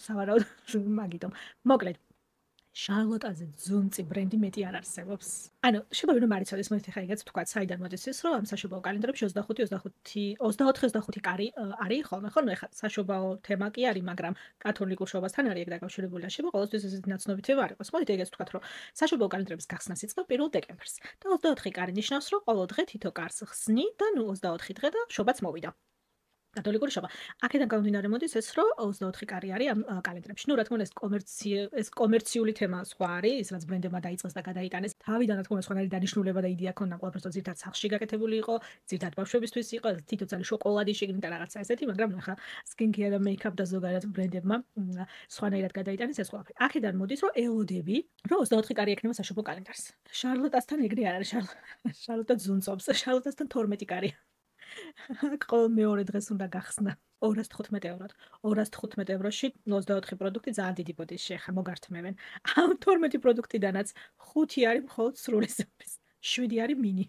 სავარაუდოდ მაგიტომ. მოკლედ შარლოტაზე ძუნწი ბრენდი მეტი არ არსებობს. ანუ შეგვიძლია რომ არიცოდეს მოდი ხა იგაც თქვა, საიდან მოდის ეს, რომ ამ საშობაო კალენდრებში 24 კარი არის ხოლმე, ხო? ნუ ეხლა საშობაო თემა კი არის, მაგრამ კათოლიკურ შობასთან არის ეგ დაკავშირებული და შეიძლება ყოველთვის ესეთი ნაცნობი თემა არ იყოს. მოდით ეგეც ვთქვათ, რომ საშობაო კალენდრების გახსნას იწყებ 1 დეკემბერს. და 24 კარი ნიშნავს, რომ ყოველ დღე თითო კარს ხსნი და ნუ 24 დღე და შობაც მოვიდა. კათოლიკური შობა. აქედან გამომდინარე მოდის ეს, რომ 24 კარი არის ამ კალენდრებში. ნუ რა თქმა უნდა ეს კომერციული თემა სხვა არის, ის რაც ბრენდებმა დაიწყეს და გადაიტანეს. თავიდან რა თქმა უნდა სხვანაირი დანიშნულება და იდეა ქონდა, ყველაფერს ძირთად სახლში გაკეთებული იყო, ძირთად ბავშვებისთვის იყო, თითო წელი შოკოლადი შიგნით და რაღაცა ესეთი, მაგრამ ნახა სკინკეა და მეიქაპ და ზოგადად ბრენდებმა სხვანაირად გადაიტანეს ეს ყველაფერი. აქედან მოდის, რომ ელოდები, რომ 24 კარი ექნება საშობაო კალენდარს. შარლოტასთან ეგრე არ არის, შარლოტა ძუნწობს, შარლოტასთან 12 კარი. ყოველ მეორე დღეს უნდა გახსნა 215 ევროდ. 215 ევროში 24 პროდუქტი ძალიან დიდი ბოდიში ხა მოგართმევენ. ამ 12 პროდუქტიდანაც 5 არის მხოლოდ სრული ზომის, 7 არის მინი.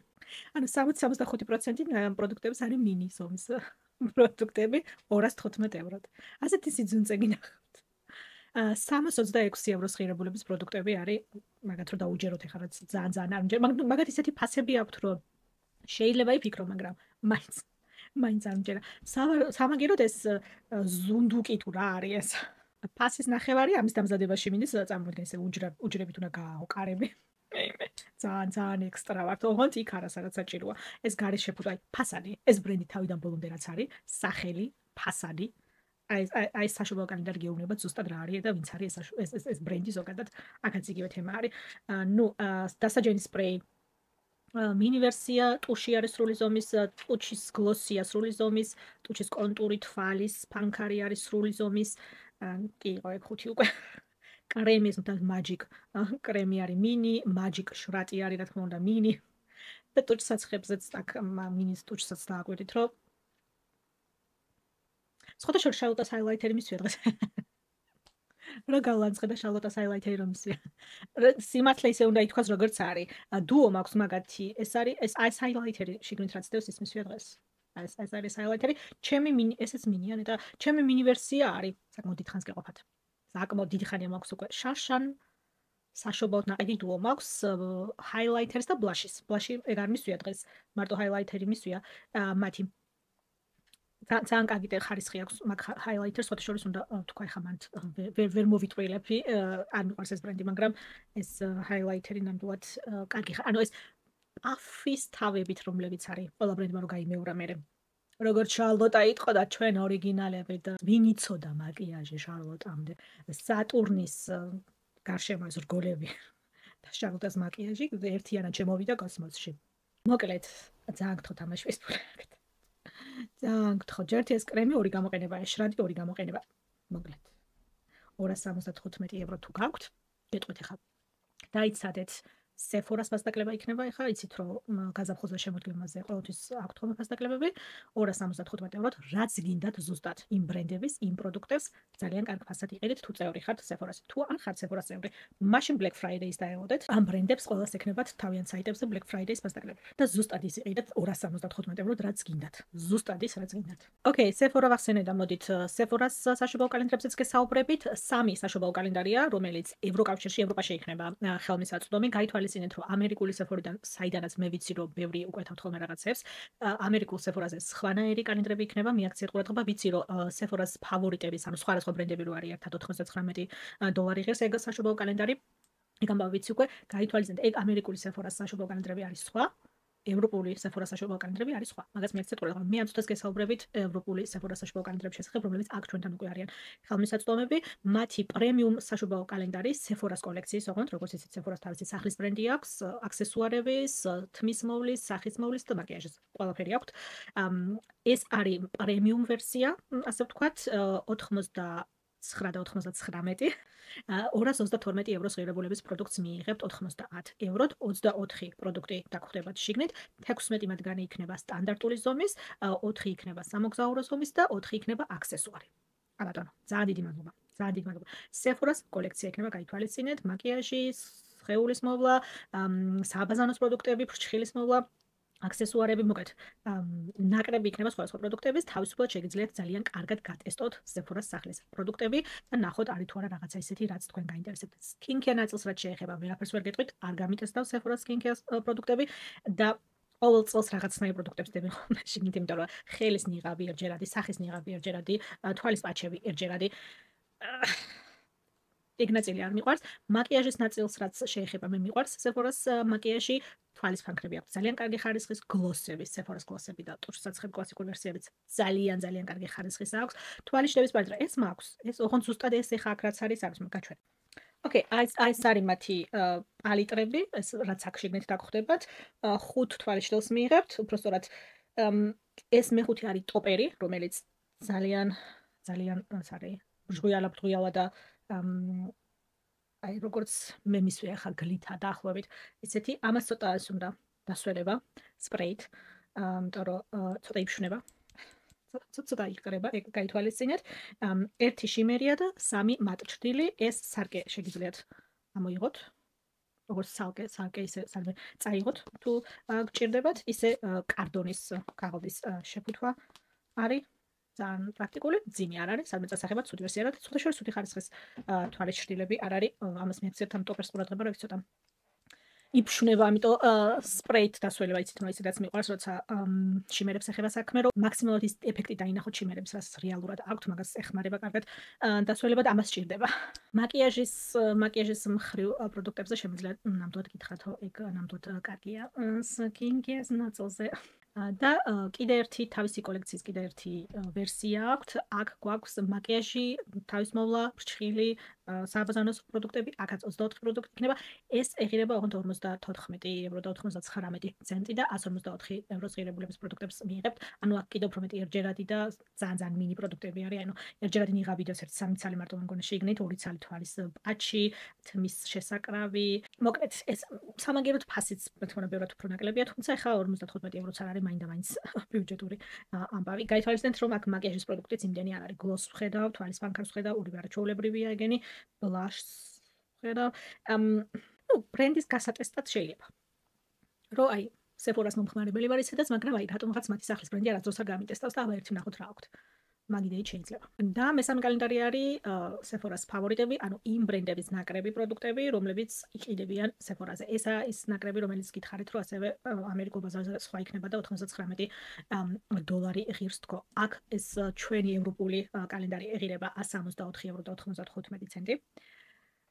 ანუ 60-65% პროდუქტების არის მინი ზომის პროდუქტები 215 ევროდ. ასეთი სიძუნწე გინახავთ. 326 ევროს ღირებულების პროდუქტები არის, მაგათ რომ დაუჯეროთ ეხლა რაც ძალიან არ მჯერ, მაგათ ისეთი ფასები აქვთ, რომ შეიძლება იფიქრო, მაგრამ მაინც არ მჯერა. სამაგეროდ ეს ზუნდუკი თუ რა არის ეს? ფასის ნახევარი ამის დამზადებაში მინდის წარმოიდგინე ესე უჯრებით უნდა გააყარები. ძალიან ექსტრა ვარ. ოღონდ იქ არასადაც საჭიროა. ეს გარეშე შეფუთვა, ფასადი, ეს ბრენდი თავიდან ბოლომდე რაც არის, სახელი, ფასადი. აი საშობაო კალენდარი გეუბნებათ ზუსტად რა არის და ვინც არის ეს ბრენდი ზოგადად. აქაც იგივე თემა არის. ნუ დასაჯენი სპრეი მინი ვერსია, ტუში არის სრული ზომის, ტუჩის გლოსია სრული ზომის, ტუჩის კონტური თვალის, ფანქარი არის სრული ზომის, კი იყო ეგ 5 უკვე. კრემი ეს მთლად მაჯიკ კრემი არის მინი, მაჯიკ შრატი არის რა თქმა უნდა მინი. და ტუჩ საცხებზეც აქ მინის ტუჩსაც დააკვირდით, რომ სხვათა შორის შარლოტას ჰაილაითერი მისვია დღეს. რა გალანძღე და შარლოტას ჰაილაითერი რომ მისვია. სიმართლე ისე უნდა ითქვას როგორც არის. დუო მაქვს მაგათი, ეს არის ეს ჰაილაითერი შიგნით რაც დევს ის მისვია დღეს. ეს არის ჰაილაითერი. ჩემი მინი, ესეც მინიანი და ჩემი მინი ვერსია არის. საკმაოდ დიდხანს გეყოფათ. საკმაოდ დიდი ხანია მაქვს უკვე შარშან საშობაოდ ნაყიდი დუო მაქვს ჰაილაითერს და ბლაშის. ბლაში ეგ არ მისვია დღეს, მარტო ჰაილაითერი მისვია. მათი ძალიან კარგი ხარისხი აქვს მაგ ჰაილაითერს, სხვათა შორის უნდა თქვა ეხა მანდ ვერ მოვიტყვილები, არ მიყვარს ეს ბრენდი, მაგრამ ეს ჰაილაითერი ნამდვილად კარგი ხარ. ანუ ეს პაფის თავებით რომლებიც არის, ყველა ბრენდმა რო გაიმეორა მერე. როგორც შარლოტა იტყო და ჩვენ ორიგინალები და ვინ იცოდა მაკიაჟი შარლოტამდე, სატურნის გარშემო ეს რგოლები და შარლოტას მაკიაჟი ერთიანად შემოვიდა კოსმოსში. მოკლედ, ძალიან გთხოვთ ამაში ვისწავლეთ. ძალიან გთხოვთ, ჯერ ეს კრემი ორი გამოყენება, ეს შრატი ორი გამოყენება. მოკლედ. 275 ევრო თუ გაქვთ, გეტყვით ახლა. დაიცადეთ Sephora-ს ფასდაკლება იქნება, ეხლა იცით რომ გაზაფხულზე შემოდგომაზე ყოველთვის აქვთ ხოლმე ფასდაკლებები 275 ევროთ, რაც გინდათ ზუსტად იმ ბრენდების, იმ პროდუქტებს ძალიან კარგ ფასად იყიდეთ თუ წევრი ხართ Sephora-ს. თუ არ ხართ Sephora-ს წევრი, მაშინ Black Friday-ს დაელოდეთ. ამ ბრენდებს ყველას ექნებათ თავიანთ საიტებზე Black Friday-ს ფასდაკლებები. და ზუსტად ის იყიდეთ 275 ევროთ, რაც გინდათ. ზუსტად ის, რაც გინდათ. Okay, Sephora ვახსენე და მოდით Sephora-ს საშობაო კალენდრებზეც გესაუბრებით. 3 საშობაო კალენდარია, რომელიც ევროკავშირში, ევროპაში იქნება ხელმისაწვდომი. გაითვალისწინეთ, რომ ამერიკული Sephora-დან, საიდანაც მე ვიცი, რომ ბევრი უკეთავთ ხოლმე რაღაცებს, ამერიკულ Sephora-ზე სხვანაირი კალენდრები იქნება. მიაქციეთ ყურადღება, ვიცი, რომ Sephora-ს ფავორიტების, ანუ სხვადასხვა ბრენდები რო არის ერთად $99 ღირს ეგ საშობაო კალენდარი. ეგ ამბავი ვიცი უკვე, გაითვალისწინეთ, ეგ ამერიკული Sephora-ს საშობაო კალენდრები არის სხვა. ევროპული Sephora-ს საშობაო კალენდრები არის სხვა. მაგას მიაქციეთ ყურადღება. მე ამ წუთას გესაუბრებით ევროპული Sephora-ს საშობაო კალენდრების შესახებ, რომლებიც აქ ჩვენთან უკვე არიან ხელმისაწვდომები. მათი პრემიუმ საშობაო კალენდარი Sephora-ს კოლექციის, ოღონდ როგორც იცით, Sephora-ს თავისი სახლის ბრენდი აქვს, აქსესუარების, თმის მოვლის, სახის მოვლის და მაკიაჟის ყველაფერი აქვს. ეს არის პრემიუმ ვერსია, ასე ვთქვათ, 89 და 99 222 ევროს ღირებულების პროდუქტს მიიღებთ 90 ევროთ, 24 პროდუქტი დაგხვდებათ შიგნით, 16 მათგანი იქნება სტანდარტული ზომის, 4 იქნება სამოგზაურო ზომის და 4 იქნება აქსესუარი. ბატონო, ძალიან დიდი მადლობა. ძალიან დიდი მადლობა. Sephora-ს კოლექცია იქნება, გაითვალისწინეთ, მაკიაჟი, სხეულის მოვლა, საბაზანოს პროდუქტები, ფრჩხილის მოვლა, აქსესუარები, მოკეთ. ნაკრები იქნება სხვადასხვა პროდუქტების, თავისუფლად შეგიძლიათ ძალიან კარგად გატესტოთ Sephora-ს სახლის პროდუქტები და ნახოთ არის თუ არა რაღაცა ისეთი, რაც თქვენ გაინტერესებთ. Skincare ნაწილს რაც შეეხება, ვერაფერს ვერ გეტყვით, არ გამიტესტავ Sephora-ს skincare პროდუქტები და ყოველ წელს რაღაცნაირ პროდუქტებს დები ხოლმე შიგნით, იმიტომ რომ ხელის ნიღაბი ერთჯერადი, სახის ნიღაბი ერთჯერადი, თვალის პაჩები ერთჯერადი. ეგ ნაწილი არ მიყვარს. მაკიაჟის ნაწილს რაც შეეხება, მე მიყვარს Sephora-ს მაკიაჟი, თვალის ფანქრები აქვს ძალიან კარგი ხარისხის, გლოსები, Sephora-ს გლოსები და ტუშსაცხებ კლასიკურ ვერსიებიც ძალიან კარგი ხარისხის აქვს. თვალის შრევის პალეტრა ეს მაქვს. ეს ოღონდ ზუსტად ეს ახლა აქ რაც არის გაჩვენ. Okay, ეს არის მათი პალიტრები, ეს რაც აქ შეგნით დაგხვდებათ. 5 თვალის შრელს მიიღებთ, უბრალოდ ეს მეხუთე არის ტოპერი, რომელიც ძალიან რაც არის, ბრჟღუიალა და აი როგორც მე მისვე ახლა გლითა დაახლოებით, ესეთი ამას ცოტა ის უნდა დასვერება სპრეით, იმიტომ რომ ცოტა იფშნება. ცოტა იყრება, ეგ გაითვალისწინეთ. 1 შიმერია და 3 მატჩრდილი, ეს სარკე შეგიძლიათ ამოიღოთ. როგორც სალკე ისე სადმე წაიღოთ, თუ გჭირდებათ, ისე კარდონის ქაღალდის შეფუთვა არის. ძალიან პრაქტიკული, ძიმი არ არის, სადმე წასახებად ცუდი ვერსია და ცოტა შორის ცუდი ხარისხის თვალის შრდილები არ არის. ამას მიაქციეთ ამ ტოპერს ყურადღება, რომ ის ცოტა იფშნება, ამიტომ სპრეით დასველება იცით, რომ ისედაც მიყვარს, როცა შიმერებს ეხება საქმე, რომ მაქსიმალურად ის ეფექტი დაინახოთ შიმერებს, რაც რეალურად აქვთ, მაგას ეხმარება კარგად დასველება და ამას სჭირდება. მაკიაჟის მხრივ პროდუქტებზე შემიძლია ნამდვილად გითხრათ, რომ ეგ ნამდვილად კარგია skincare-ს ნაწილზე. და კიდე ერთი თავისი კოლექციის კიდე ერთი ვერსია აქვს. აქ გვაქვს მაკიაჟი, თავის მოვლა, ფრჩხილი, საბაზანოს პროდუქტები, აქაც 24 პროდუქტი იქნება. ეს ეღირება ოღონდ 54 евро და 99 ცენტი და 154 ევროს ღირებულების პროდუქტებს მიიღებთ. ანუ აქ კიდევ უფრო მეტი ერთჯერადი და ძალიან მინი პროდუქტები არის. ანუ ერთჯერადი ნიღაბი და 3 ცალი მარტო მგონი შეგნით, 2 ცალი თვალის პაჩი, თმის შესაკრავი. მოკლედ, ეს სამაგიეროდ ფასიც მე თვითონ ბევრად უფრო ნაკლებია, თუმცა ახლა 55 ევროც არ არის მაინდა-მაინც ბიუჯეტური ამბავი. გაითვალისწინეთ, რომ აქ მაკიაჟის პროდუქტიც იმდენი არ არის. გლოს ვხედავ, თვალის ფანქარს ვხედავ, ორივე არაჩვეულებრივია ეგენი. ბლაშს ვხედავ. ბრენდის გასატესტად შეიძლება. რომ აი, Sephora-ს მომხმარებელი ვარ ისედაც, მაგრამ აი, რატომღაც მათი სახლის ბრენდი არასდროს არ გამიტესტავს და აბა ერთი ვნახოთ რა აქვთ. მაგიდეით შეიძლება. და მესამე კალენდარი არის Sephora-ს ფავორიტები, ანუ იმ ბრენდების ნაკრები პროდუქტები, რომლებიც იყიდებიან Sephora-ზე. ესა ის ნაკრები, რომელიც გითხარით, რომ ასევე ამერიკულ ბაზარზე სხვა იქნება და $99 ღირს თქო. აქ ეს ჩვენი ევროპული კალენდარი ეღირება 164 евро და 95 ცენტი.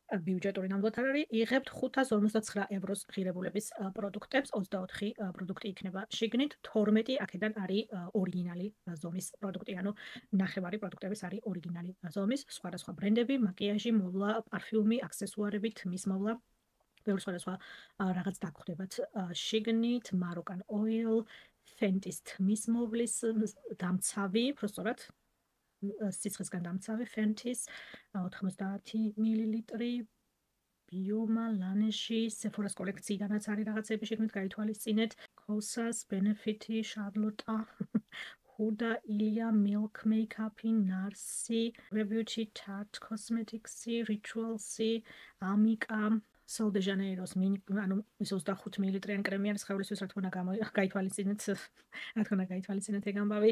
ბიუჯეტური ნამდვილად არ არის, იღებთ 559 ევროს ღირებულების პროდუქტებს, 24 პროდუქტი იქნება შიგნით, 12 აქედან არის ორიგინალი ზომის პროდუქტი, ანუ ნახევარი პროდუქტების არის ორიგინალი ზომის, სხვადასხვა ბრენდები, მაკიაჟი, მოვლა, პარფიუმი, აქსესუარები, თმის მოვლა, ბევრი სხვადასხვა რაღაც დაგხვდებათ შიგნით, Moroccan oil, Fenty-ს თმის მოვლის დამცავი, პროსტორად სიცხესგან დამცავი Fenty-ს 90 მილილიტრი Bioma, Laneshi, Sephora's კოლექციიდანაც არის რაღაცები შექმნით, გაითვალისწინეთ. Kosas, Benefit-ი, Charlotte, Huda, Ilia, Milk Makeup-ი, Narsi, Beauty, Tarte Cosmetics-ი, Rituals-ი, Amika, Sol de Janeiro-ს ანუ ის 25 მილilitrიანი კრემი არის ხევლისთვის, რა თქმა უნდა, გაითვალისწინეთ ეგ ამბავი.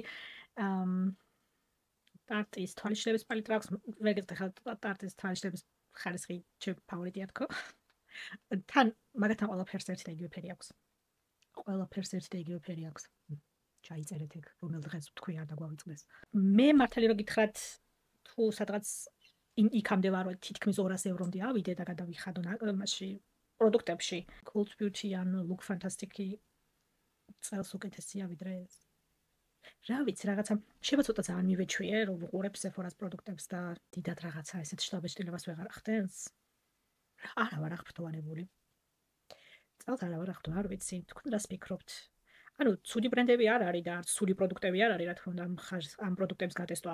Tarte-ის თვალიშლების პალიტრა აქვს, ვეგეთ ხა Tarte-ის თვალიშლების ხარისხი ჩემი ფავორიტია თქო. თან მაგათთან ყველაფერს ერთი და იგივე ფერი აქვს. ყველაფერს ერთი და იგივე ფერი აქვს. ჩაიწერეთ ეგ, რომელ დღეს თქვი არ დაგვავიწყდეს. მე მართალი რომ გითხრათ, თუ სადღაც იქამდე ვარ, თითქმის 200 ევრომდე ავიდე და გადავიხადო მასში პროდუქტებში. Cult Beauty ან Look Fantastic-ი წელს უკეთესია ვიდრე ეს. რა ვიცი, რაღაცა შეიძლება ცოტა ძალიან მივეჩვიე, რომ ვუყურებ Sephora-ს პროდუქტებს და დიდად რაღაცა ესეთ შთაბეჭდილებას ვეღარ ხდენს. არა ვარ აღფრთოვანებული. წელს არა ვარ ახდო, არ ვიცი, თქვენ რას ფიქრობთ? ანუ ცუდი ბრენდები არ არის და არც ცუდი პროდუქტები არ არის, რა თქმა უნდა, ამ პროდუქტების გატესტვა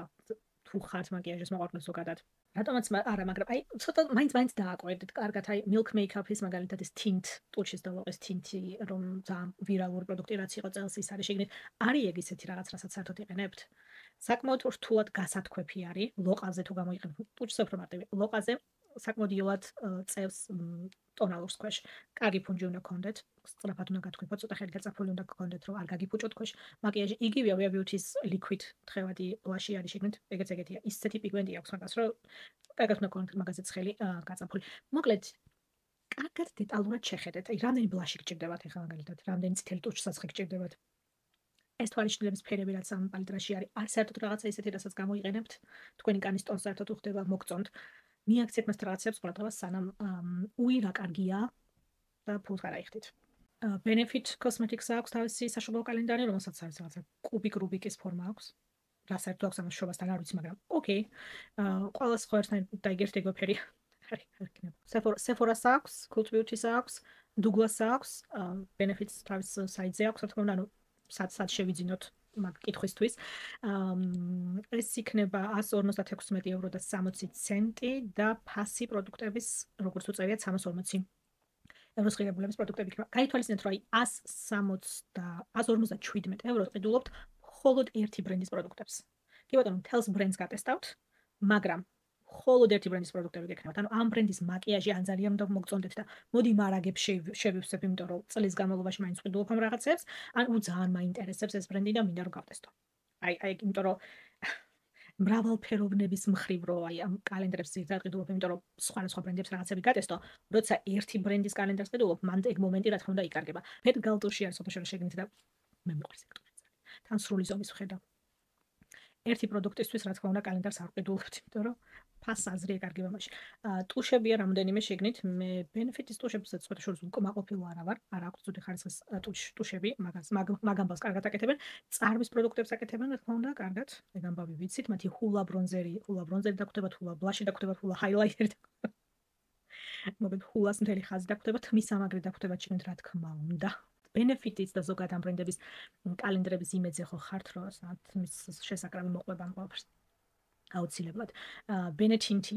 თუ ხართ მაკიაჟის მოყვარული ზოგადად. რატომაც არა, მაგრამ აი ცოტა მაინც დააკვირდით, კარგად, აი Milk Makeup-ის მაგალითად ეს tint, ტუჩის და ლოყის tint-ი, რომ ძალიან ვირალური პროდუქტი რაც იყო წელს ის არის შეგნით. არის ეგ ისეთი რაღაც, რასაც საერთოდ იყენებთ? საკმაოდ რთულად გასათქვეფი არის, ლოყაზე თუ გამოიყენებთ, ტუჩს უფრო მარტივი. ლოყაზე საკმაოდ იოლად წევს ტონალურს ქვეშ. კარგი ფუნჯი უნდა გქონდეთ, სწრაფად უნდა გათქვიფოთ, ცოტა ხელი გაწაფული უნდა გქონდეთ, რომ არ გაგიფუჭოთ ქვეშ. მაკიაჟი იგივეა Rare Beauty-ის liquid თხევადი ბლაში არის შეგნით, ეგეც ეგეთია. ისეთი პიგმენტი აქვს მაგას, რომ კარგად უნდა გქონდეთ მაგაზეც ხელი გაწაფული. მოკლედ, კარგად დეტალურად შეხედეთ. აი, რამდენი ბლაში გჭირდებათ ახლა მაგალითად, რამდენი წითელი ტუჩსაცხვი გჭირდებათ. ეს თვალიშვილების ფერები რაც ამ პალიტრაში არის, არ საერთოდ რაღაცა ისეთი, რასაც გამოიყენებთ, თქვენი კანის ტონს საერთოდ უხდება მოგწონთ. მიაქციეთ მას რაღაცებს ყურადღებას, სანამ უირა კარგია და ფულს არ აიხდით. Benefit Cosmetics აქვს თავისი საშობაო კალენდარი, რომელსაც არის რაღაცა კუბიკ-რუბიკის ფორმა აქვს. რა საერთოდ აქვს ამას შობასთან არ ვიცი, მაგრამ ოკეი. ყველას ხო ერთად დაიგერთ ეგ ფერი. არ იქნება. Sephora-ს აქვს, Cult Beauty-ს აქვს, Douglas-ს აქვს, Benefit-ს თავის საიტზე აქვს, რა თქმა უნდა, ანუ სად შევიძინოთ მაგ კითხვისთვის. ეს იქნება 156 ევრო და 60 ცენტი და ფასი პროდუქტების, როგორც უწევიათ 340 ევროს ღირებულების პროდუქტები იქნება. გაითვალისწინეთ, რომ აი 157 ევროს ყიდულობთ მხოლოდ ერთი ბრენდის პროდუქტებს. კი ბატონო, მთელს ბრენდს გატესტავთ, მაგრამ მხოლოდ ერთი ბრენდის პროდუქტები გექნებათ. ანუ ამ ბრენდის მაკიაჟი ან ძალიან მოგწონდეთ და მოდი მარაგებს შევივსებ, იმიტომ რომ წლის განმავლობაში მაინც ყიდულობ ამ რაღაცებს, ან ძალიან მაინტერესებს ეს ბრენდი და მინდა რომ გავტესტო. აი, იმიტომ რომ მრავალფეროვნების მხრივ რო აი ამ კალენდრებს ზირთად ყიდულობ, იმიტომ რომ სხვა ბრენდებს რაღაცები გატესტო, როცა ერთი ბრენდის კალენდარს ყიდულობ, მან ეგ მომენტი რა თქმა უნდა იკარგება. მე გალტურში არის სოფაშორი შეგნით და მე მიყვარს ეგ ტური. თან სრული ზომის ვხედავ. ერთი პროდუქტისთვის რა თქმა უნდა კალენდარს არ ყიდულობთ, იმიტომ რომ ფასს აზრი ეკარგება მაშინ. ტუშებია რამოდენიმე შეგნით, მე Benefit-ის ტუშებსაც სხვა შორის უკმაყოფილო არა ვარ, არ აქვს ცუდი ხარისხის ტუშები, მაგ ამბავს კარგად აკეთებენ, წარვის პროდუქტებს აკეთებენ, რა თქმა უნდა, კარგად. ეგ ამბავი ვიცით, მათი Hoola ბრონზერი დაგვხვდებათ, Hoola ბლაში დაგვხვდებათ, Hoola ჰაილაიტერი დაგვხვდებათ. მოგეთ Hoola-ს მთელი ხაზი დაგვხვდებათ, ხმის ამაგრე დაგვხვდებათ შეგნით, რა თქმა უნდა. Benefit-ის და ზოგადად ამ ბრენდების კალენდრების იმედზე ხო ხართ, რომ მის შესაკრავი მოყვება ამ ყველაფერს. აუცილებლად. Benetint-ი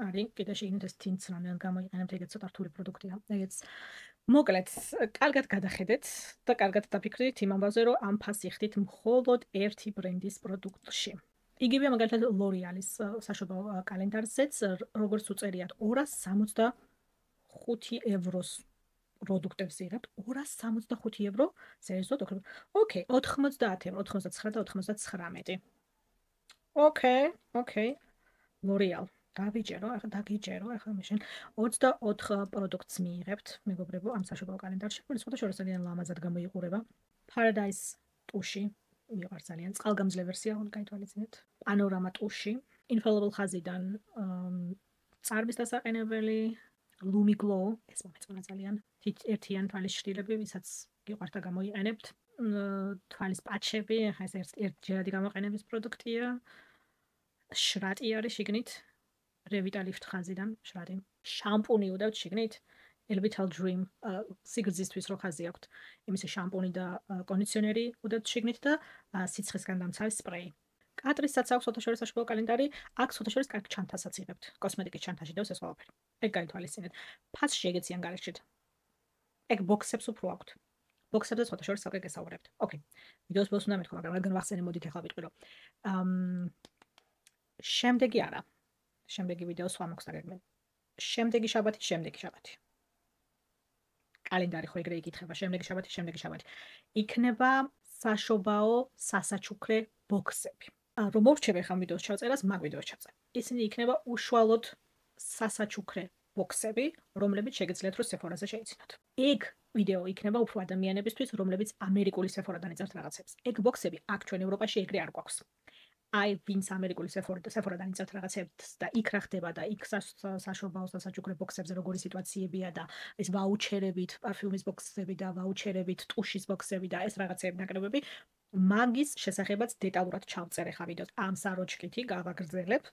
არის, კიდე შეგინეთ ეს tints რამე გამოიყენებთ, ეგეც ცოტა რთული პროდუქტია. ეგეც მოკლედ, კარგად გადახედეთ და კარგად დაფიქრდით იმ ამბავზე, რომ ამ ფასს იხდით მხოლოდ ერთი ბრენდის პროდუქტში. იგივე მაგალითად L'Oreal-ის საშობაო კალენდარზეც, როგორც უწერიათ 265 ევროს პროდუქტებს იღებთ 265 евро სერიოზულად ოკეი 90 евро 99 და 99 ოკეი L'Oreal დაგიჯერო ახლა მაშინ 24 პროდუქტს მიიღებთ მეგობრებო ამ საშობაო კალენდარში რომელიც სხვადასხვა ძალიან ლამაზად გამოიყურება Paradise ტუში მიყვარს ძალიან წყალგამძლე ვერსია უნდა გაითვალისწინეთ პანორამა ტუში Infallible ხაზიდან წარბის დასაყენებელი Lumi Glow ეს მომეწონა ძალიან ერთიან თვალის შრილები ვისაც გიყვართ და გამოიყენებთ თვალის პატჩები ახლა ეს ერთჯერადი გამოყენების პროდუქტია შრატი არის შიგნით Revitalift ხაზიდან შრატი შამპუნი უდევთ შიგნით Elvital Dream სიგრძისთვის რო ხაზი აქვთ იმისი შამპუნი და კონდიციონერი უდევთ შიგნით და სიცხესგან დამცავი სპრეი კატრისაც აქვს ოთაშორის საშუალო კალენდარი აქ ოთაშორის კარგ ჩანთასაც იღებთ კოსმეტიკის ჩანთაში დევს ეს ყველაფერი ეგ გაითვალისწინეთ. ფასში ეგეციან გარეშეთ. ეგ ბოქსებს უფრო აქვთ. ბოქსებზე სხვათა შორის საკრე გესაუბრებთ. ოკეი. ვიდეოს ბოლოს უნდა მეთქვა, მაგრამ რადგან ვახსენე, მოდით ახლა ვიტყვი, რომ შემდეგი არა. შემდეგი ვიდეო სხვა მოხსნა გეგმენ. შემდეგი შაბათი. კალენდარი ხო ეგრე იკითხება, შემდეგი შაბათი. იქნება საშობაო სასაჩუქრე ბოქსები. რომ მოვრჩები ხა ვიდეოს ჩავწერას, მაგ ვიდეოს ჩავწერ. ისინი იქნება უშუალოდ სასაჩუქრე ბოქსები, რომლებიც შეგეძლიათ რომ Sephora-ზე შეიცინოთ. ეგ ვიდეო იქნება უფრო ადამიანებისთვის, რომლებიც ამერიკული Sephora-დან იწერთ რაღაცებს. ეგ ბოქსები აქ ჩვენ ევროპაში ეგრე არ გვაქვს. აი, ვინც ამერიკული Sephora-დან იწერთ რაღაცებს და იქ რა ხდება და იქ საშობაო სასაჩუქრე ბოქსებზე როგორი სიტუაციებია და ეს ვაუჩერებით, პარფიუმის ბოქსები და ვაუჩერებით, ტუშის ბოქსები და ეს რაღაცები ნაკლებები მაგის შესახებაც დეტალურად ჩავწერე ხა ვიდეოს. ამ საროჩკითი გავაგრძელებ,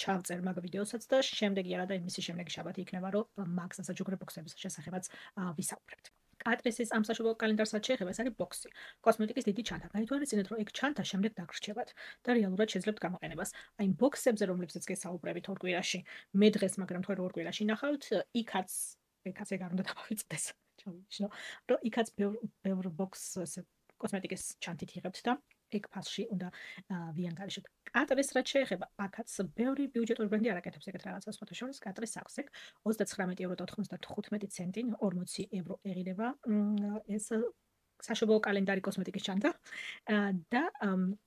ჩავწერ მაგ ვიდეოსაც და შემდეგი არა და იმისი შემდეგი შაბათი იქნება, რომ მაგ სასაჩუქრე ბოქსების შესახებაც ვისაუბრებთ. კატრისის ამ საშობაო კალენდარსაც შეეხება, ეს არის ბოქსი. კოსმეტიკის დიდი ჩანთა. გაითვალისწინეთ, რომ ეგ ჩანთა შემდეგ დაგრჩებათ და რეალურად შეძლებთ გამოყენებას. აი იმ ბოქსებზე, რომლებსაც გესაუბრებით ორ კვირაში, მე დღეს, მაგრამ თქვენ ორ კვირაში ნახავთ, იქაც ეგ არ უნდა დავიწყდეს. ჩავინიშნო, რომ იქაც ბევრ ბოქსს კოსმეტიკის ჩანთით იღებთ და ეგ ფასში უნდა ვიანგარიშოთ. კატრის რაც შეეხება, აქაც ბევრი ბიუჯეტური ბრენდი არ აკეთებს ეგეთ რაღაცას, სხვათა შორის კატრის აქვს ეგ 39 евро და 95 ცენტი, 40 евро ეღირება ეს საშობაო კალენდარი კოსმეტიკის ჩანთა და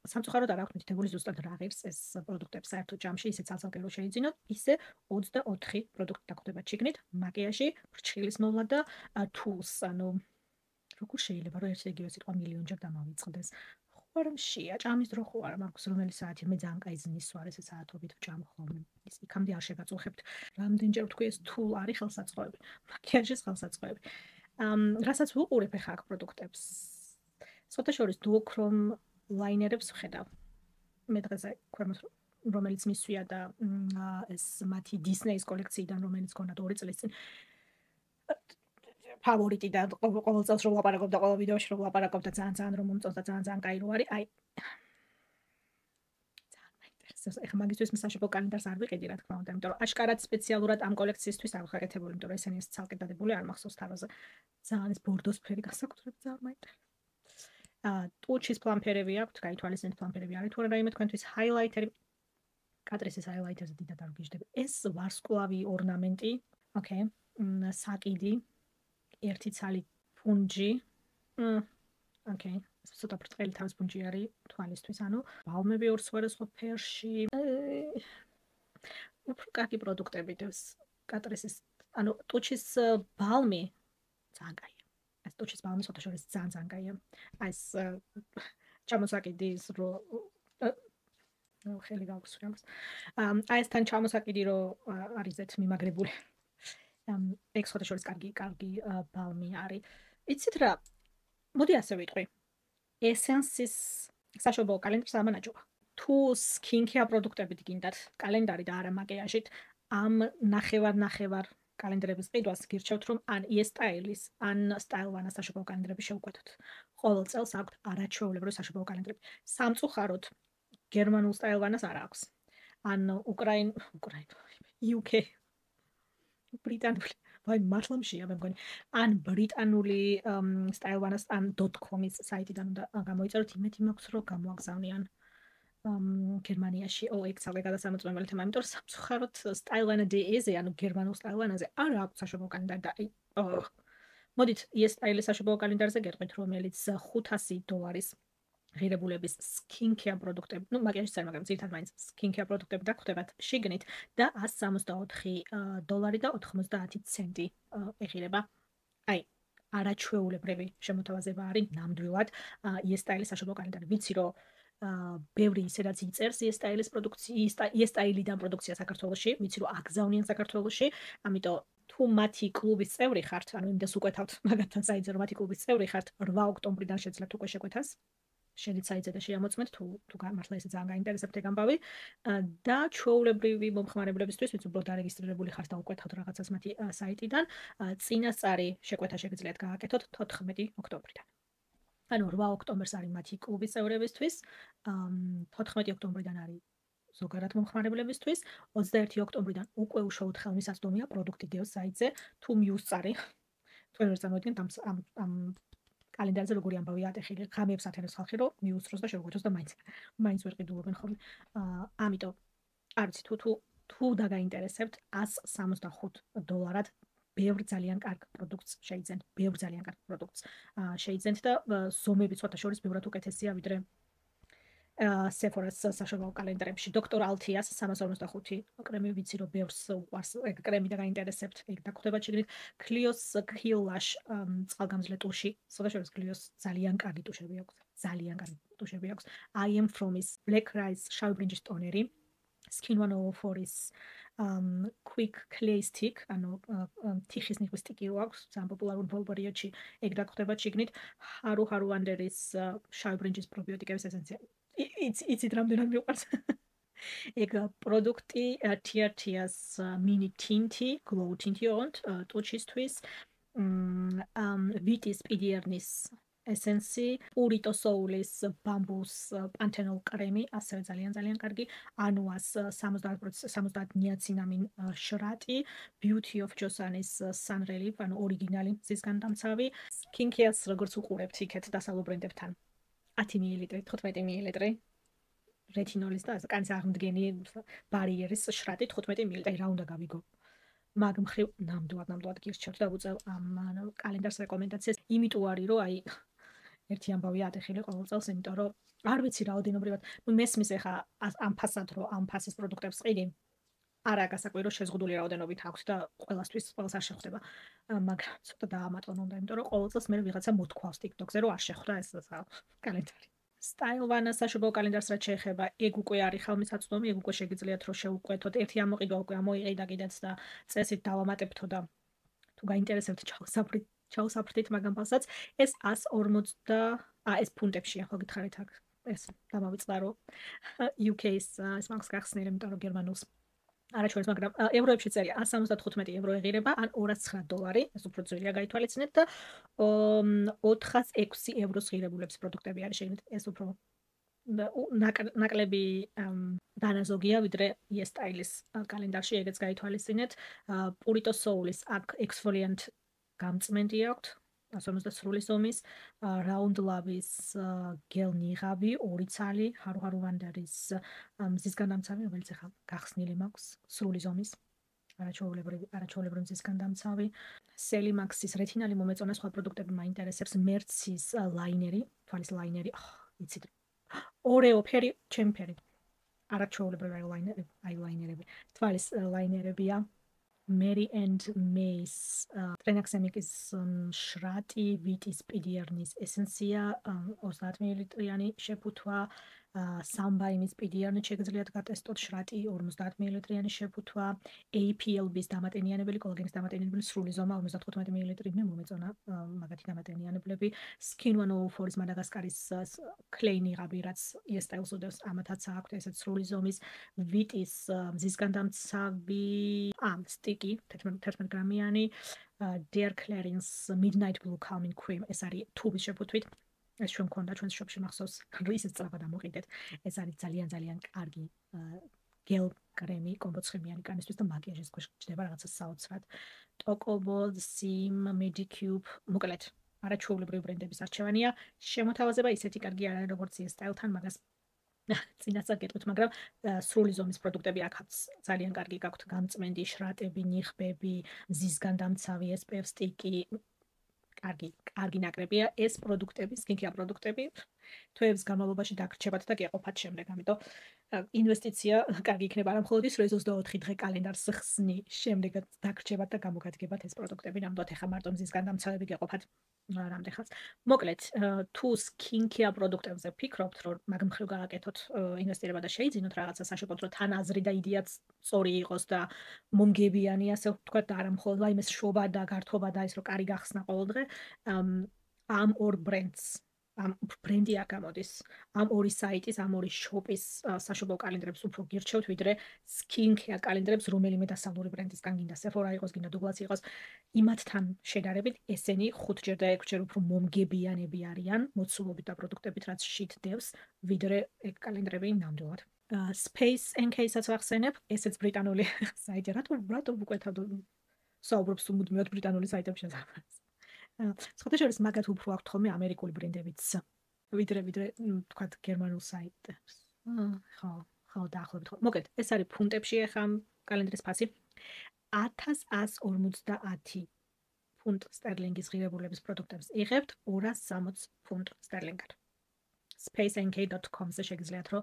სამწუხაროდ არ აქვს მითითებული ზუსტად რა ღირს ეს პროდუქტები საერთო ჯამში, ისე ცალ-ცალკე რო შეიძინოთ, ისე 24 პროდუქტი დაგხვდება ჩიგნით, მაკიაჟი, ფრჩხილის მოვლა და tools, ანუ როგორ შეიძლება რომ ერთ იგივე სიტყვა მილიონჯერ დამავიწყდეს. ხო არ მშია, ჭამის დრო ხო არ მაქვს რომელი საათი, მე ძალიან კაი ზნის ვარ ესე საათობით ვჭამ ხოლმე. ის იქამდე არ შეგაწუხებთ. რამდენჯერ ვთქვი ეს tool არის ხელსაწყოები. მაკიაჟის ხელსაწყოები. რასაც ვუყურებ ახლა აქ პროდუქტებს. სხვათა შორის duochrome ლაინერებს ვხედავ. მე დღეზე ქვემოთ რომელიც მისვია და ეს მათი Disney-ის კოლექციიდან რომელიც გქონდა 2 წლის წინ ფავორიტი და ყოველ წელს რომ ვლაპარაკობ და ყოველ ვიდეოში რომ ვლაპარაკობ და ძალიან რომ მომწონს და ძალიან კაი რო არის, აი ძალიან მაინტერესებს. ეხლა მაგისთვის საშობაო კალენდარს არ ვიყიდი, რა თქმა უნდა, იმიტომ რომ აშკარად სპეციალურად ამ კოლექციისთვის არ ვხაკეთებული, იმიტომ რომ ესენი ეს ცალკე დადებული არ მახსოვს თავაზე. ძალიან ეს ბორდოსფერი განსაკუთრებით ძალიან მაინტერესებს. ტუჩის პლამპერები აქვთ, გაითვალისწინეთ პლამპერები არის თუ არა რაიმე თქვენთვის ჰაილაიტერი. კატრისის ჰაილაიტერზე დიდად არ ვგიჟდები. ეს ვარსკვლავი ორნამენტი, ოკეი, საკიდი ერთი ცალი ფუნჯი. ოკეი. ეს ცოტა ბრტყელი თავის ფუნჯი არის თვალისთვის, ანუ ბალმები ორ სხვადასხვა ფერში. უფრო კარგი პროდუქტები დევს კატრისის, ანუ ტუჩის ბალმი ძალიან კაია. ეს ტუჩის ბალმი სხვათა შორის ძალიან კაია. აი ეს ჩამოსაკიდის რო ხელი გავხსნი ამას. აი ეს თან ჩამოსაკიდი რო არის ზეთ მიმაგრებული. ეგ სხვათა შორის კარგი ბალმი არის. იცით რა? მოდი ასე ვიტყვი. Essence-ის საშობაო კალენდარს ამანაჯობა. თუ skincare პროდუქტებით გინდათ კალენდარი და არა მაკიაჟით, ამ ნახევარ კალენდრების ყიდვას გირჩევთ, რომ ან E-Style-ის, ან Style-Vana საშობაო კალენდრები შევკვეთოთ. ყოველ წელს აქვთ არაჩვეულებრივი საშობაო კალენდრები. სამწუხაროდ გერმანულ Style-Vanas არ აქვს. ან UK ბრიტანული, ვაი მართლა მშია მე მგონი. ან ბრიტანული Style-Vanas ან .com-ის საიტიდან უნდა გამოიწეროთ, იმედი მაქვს რომ გამოაგზავნიან გერმანიაში. ეგ ცალკე გადასამოწმებელი თემა, იმიტომ რომ სამწუხაროდ Style-Vana.de-ზე, ანუ გერმანულ Style-Vana-ზე არ აქვს საშობაო კალენდარი და მოდით E-Style-ის საშობაო კალენდარზე გეტყვით, რომელიც $500 ღირებულების skincare პროდუქტები, მაკიაჟის არ, მაგრამ ძირითადად მაინც skincare პროდუქტები დაგხვდებათ შიგნით და $164 და 90 ცენტი ეღირება. აი, არაჩვეულებრივი შემოთავაზება არის ნამდვილად E-Style-ის საშობაო კალენდარი. ვიცი რომ ბევრი ისედაც იწერს E-Style-ის E-Style-დან პროდუქცია საქართველოში, ვიცი რომ აგზავნიან საქართველოში, ამიტომ თუ მათი კლუბის წევრი ხართ, ანუ იმდენს უკვეთავთ მაგათთან საიტზე რომ მათი კლუბის წევრი ხართ, 8 ოქტომბრიდან შეძლებთ უკვე შეკვეთას. შედით საიტზე და შეამოწმეთ თუ მართლა ესე ძალიან გაინტერესებთ ეგ ამბავი და ჩვეულებრივი მომხმარებლებისთვის, ვინც უბრალოდ დარეგისტრირებული ხართ და უკვეთავთ რაღაცას მათი საიტიდან, წინასწარი შეკვეთა შეგიძლიათ გააკეთოთ 14 ოქტომბრიდან. ანუ 8 ოქტომბერს არის მათი კლუბის წევრებისთვის, 14 ოქტომბრიდან არის ზოგადად მომხმარებლებისთვის. 21 ოქტომბრიდან უკვე უშუალოდ ხელმისაწვდომია პროდუქტი დევს საიტზე. თუ მიუსწარი, თქვენ ვერ წარმოიდგენთ ამ კალენდარზე როგორი ამბავია ატეხილი. ღამეებს ათენებს ხალხი, რომ მიუსწროს და შეგვეცოს და მაინც ვერ ყიდულობენ ხოლმე. ამიტომ არ ვიცი თუ დაგაინტერესებთ $165 ბევრ ძალიან კარგ პროდუქტს შეიძენთ. ბევრ ძალიან კარგ პროდუქტს შეიძენთ და ზომები ცოტა შორის ბევრად უკეთესია ვიდრე Sephora-ს საშუალო კალენდრებში. დოქტორ ალთიას 345 კრემი ვიცი რომ ბევრს უყვარს ეგ კრემი და გაინტერესებთ. ეგ დაგხვდება შეგნით Clio's Kill Lash წყალგამძლე ტუში. სოდაშორის Clio's ძალიან კარგი ტუშები აქვს. ძალიან კარგი ტუშები აქვს. I am from-ის Black Rice შავი ბრინჯის ტონერი. Skin 104-ის Quick Clay Stick, ანუ თიხის ნიხვის სტიკი აქვს, ძალიან პოპულარული ბოლო პერიოდში. ეგ დაგხვდება შეგნით Haru Wonder-ის შავი ბრინჯის პრობიოტიკების ესენცია. იცით რამდენად მიყვარს. ეგ პროდუქტი TRT-ას mini tinti, glow tinti ოღონდ ტუჩისთვის. Vitis PDR-nis ესენსი, Purito Soul-ის ბამბუს პანთენოლ კრემი, ასევე ძალიან კარგი. Anuas 70% ნიაცინამინ შრატი, Beauty of Joseon-ის Sun Relief, ანუ ორიგინალი მზისგანდამცავი. Skincare-ს როგორც უყურებთ იქეთ დასავლურ ბრენდებთან. 10 მლ, 15 მლ. Retinolis და კანის აღმდგენი ბარიერის შრატი 15 მლ. რა უნდა გავიგო? მაგ მხრივ ნამდვილად გირჩევთ და უწევ ამ კალენდარს რეკომენდაციას. იმიტომ არის რომ აი ერთი ამბავი ატეხილი ყოველ წელს, იმიტომ რომ არ ვიცი რაოდენობრივად, მესმის ახლა ამ ფასად რომ ამ ფასის პროდუქტებს ყიდი. არა გასაკვირი რომ შეზღუდული რაოდენობით აქვს და ყველასთვის ყველას არ შეხვდება. მაგრამ ცოტა დაამატონ უნდა, იმიტომ რომ ყოველ წელს მე ვიღაცა მოთქვავს TikTok-ზე რომ არ შეხვდა ეს კალენდარი. Style One საშუალო კალენდარს რაც შეეხება, ეგ უკვე არის ხელმისაწვდომი, ეგ უკვე შეგიძლიათ რომ შევუკვეთოთ. ერთი ამოყიდვა უკვე ამოიყიდა კიდეც და წესით დავამატებთო და თუ გაინტერესებთ ჩაუსაფრთხით მაგამ ფასაც. ეს 140 ეს ფუნტებშია, ხო გითხარით აქ. ეს დამავიწყდა რომ UK-ის ეს მაგს გახსნილი, იმიტომ რომ გერმანულს არაჩვენს, მაგრამ ევროებში წერია 175 ევრო ეღირება, ან $209, ეს უფრო ძვირია გაითვალისწინეთ და 406 ევროს ღირებულების პროდუქტები არის შეგნით. ეს უფრო ნაკლები დანაზოგია, ვიდრე E-Style-ის კალენდარში ეგეც გაითვალისწინეთ. Purito Soul-ის აქ exfoliant გამწმენდი აქვს. 150 ზომის, Round Love-ის გელ ნიღაბი, 2 ცალი, Haru Wonder-ის მზისგანდამცავი, რომელიც ახლა გახსნილი მაქვს, სრული ზომის. არაჩვეულებრივი მზისგანდამცავი. Selimax-ის რეტინალი მომეწონა, სხვა პროდუქტები მაინტერესებს. Merz-ის ლაინერი, თვალის ლაინერი, იცით. Oreo ფერი, ჩემი ფერი. არაჩვეულებრივი აილაინერები. თვალის ლაინერებია. Mary and May's Trenaxamic-ის შრატი, Vitis PDR-nis ესენცია, 30 მლ-იანი შეფუთვა, Sunbeam-ის PDR-nis შეგიძლიათ გატესტოთ შრატი, 50 მლ-იანი შეფუთვა, APLB-ის დამატენიანებელი, კოლაგენის დამატენიანებელი სრული ზომა 55 მლ მე მომეწონა მაგათი დამატენიანებლები. Skin 104-ის მადაგასკარის clay ნიღაბი, რაც E-Style-ს უდევს, ამათაც აქვს ესეც სრული ზომის. Vitis მზისგანდამცავი სტიკი 11 გრამიანი, Dear Clarins Midnight Blue Calming Cream, ეს არის თუბის შეფუთვით. ეს ჩვენ მქონდა ჩვენს შოპში მახსოვს, რომ ისიც სწრაფად ამოყიდეთ. ეს არის ძალიან კარგი გელ კრემი კომბოცხიმიანი კანისთვის და მაკიაჟის ქვეშ ჩდება რაღაცა საოცრად. Tokobo, Sim, Medicube, მოკლედ არაჩვეულებრივი ბრენდების არჩევანია. შემოთავაზება ისეთი კარგი არ არის როგორც E-Style-თან, მაგას წინასწარ გეტყვით, მაგრამ სრული ზომის პროდუქტები აქაც ძალიან კარგი გაქვთ, გამწმენდი, შრატები, ნიხბები, მზისგანდამცავი, SPF სტიკი. კარგი ნაკრებია ეს პროდუქტები, skincare პროდუქტები. თვეების განმავლობაში დაგრჩებათ და გეყოფათ შემდეგ, ამიტომ ინვესტიცია კარგი იქნება, არა მხოლოდ ის, რომ 24 დღე კალენდარს ხსნი, შემდეგაც დაგრჩებათ და გამოგადგებათ ეს პროდუქტები, ნამდვილად ეხა მარტო მზისგანდამცავები გეყოფათ. რამდენხანს. მოკლედ, თუ skincare პროდუქტებზე ფიქრობთ, რომ მაგ მხრივ გააკეთოთ ინვესტირება და შეიძინოთ რაღაცა საშუალოდ, რომ თან აზრი და იდეაც სწორი იყოს და მომგებიანი, ასე ვთქვათ, და არა მხოლოდ იმის შობა და გართობა და ის რომ კარი გახსნა ყოველდღე, ამ ორ ბრენდს, ამ ბრენდი არ გამოდის. ამ ორი საიტის, ამ ორი შოპის საშობაო კალენდრებს უფრო გირჩევთ, ვიდრე skincare კალენდრებს, რომელიმე დასავლური ბრენდისგან გინდა Sephora იყოს, გინდა Douglas იყოს, იმათთან შედარებით ესენი 5ჯერ და 6ჯერ უფრო მომგებიანები არიან, მოცულობით და პროდუქტებით, რაც შით დევს, ვიდრე ეგ კალენდრები ნამდვილად. Space NK-საც ვახსენებ, ესეც ბრიტანული საიტი. რატო ვუკვეთავ საუბრობს მუდმივად ბრიტანული საიტების შესახებ. სხვათა შორის მაგათ უფრო აქვთ ხოლმე ამერიკული ბრენდებიც, ვიდრე თქვათ გერმანულ საიტებს. ხო, დაახლოებით. მოკლედ, ეს არის ფუნტებში ახლა კალენდრის ფასი. 1150 ფუნტ სტერლინგის ღირებულების პროდუქტებს იღებთ 260 ფუნტ სტერლინგად. spacenk.com-ზე შეგიძლიათ რომ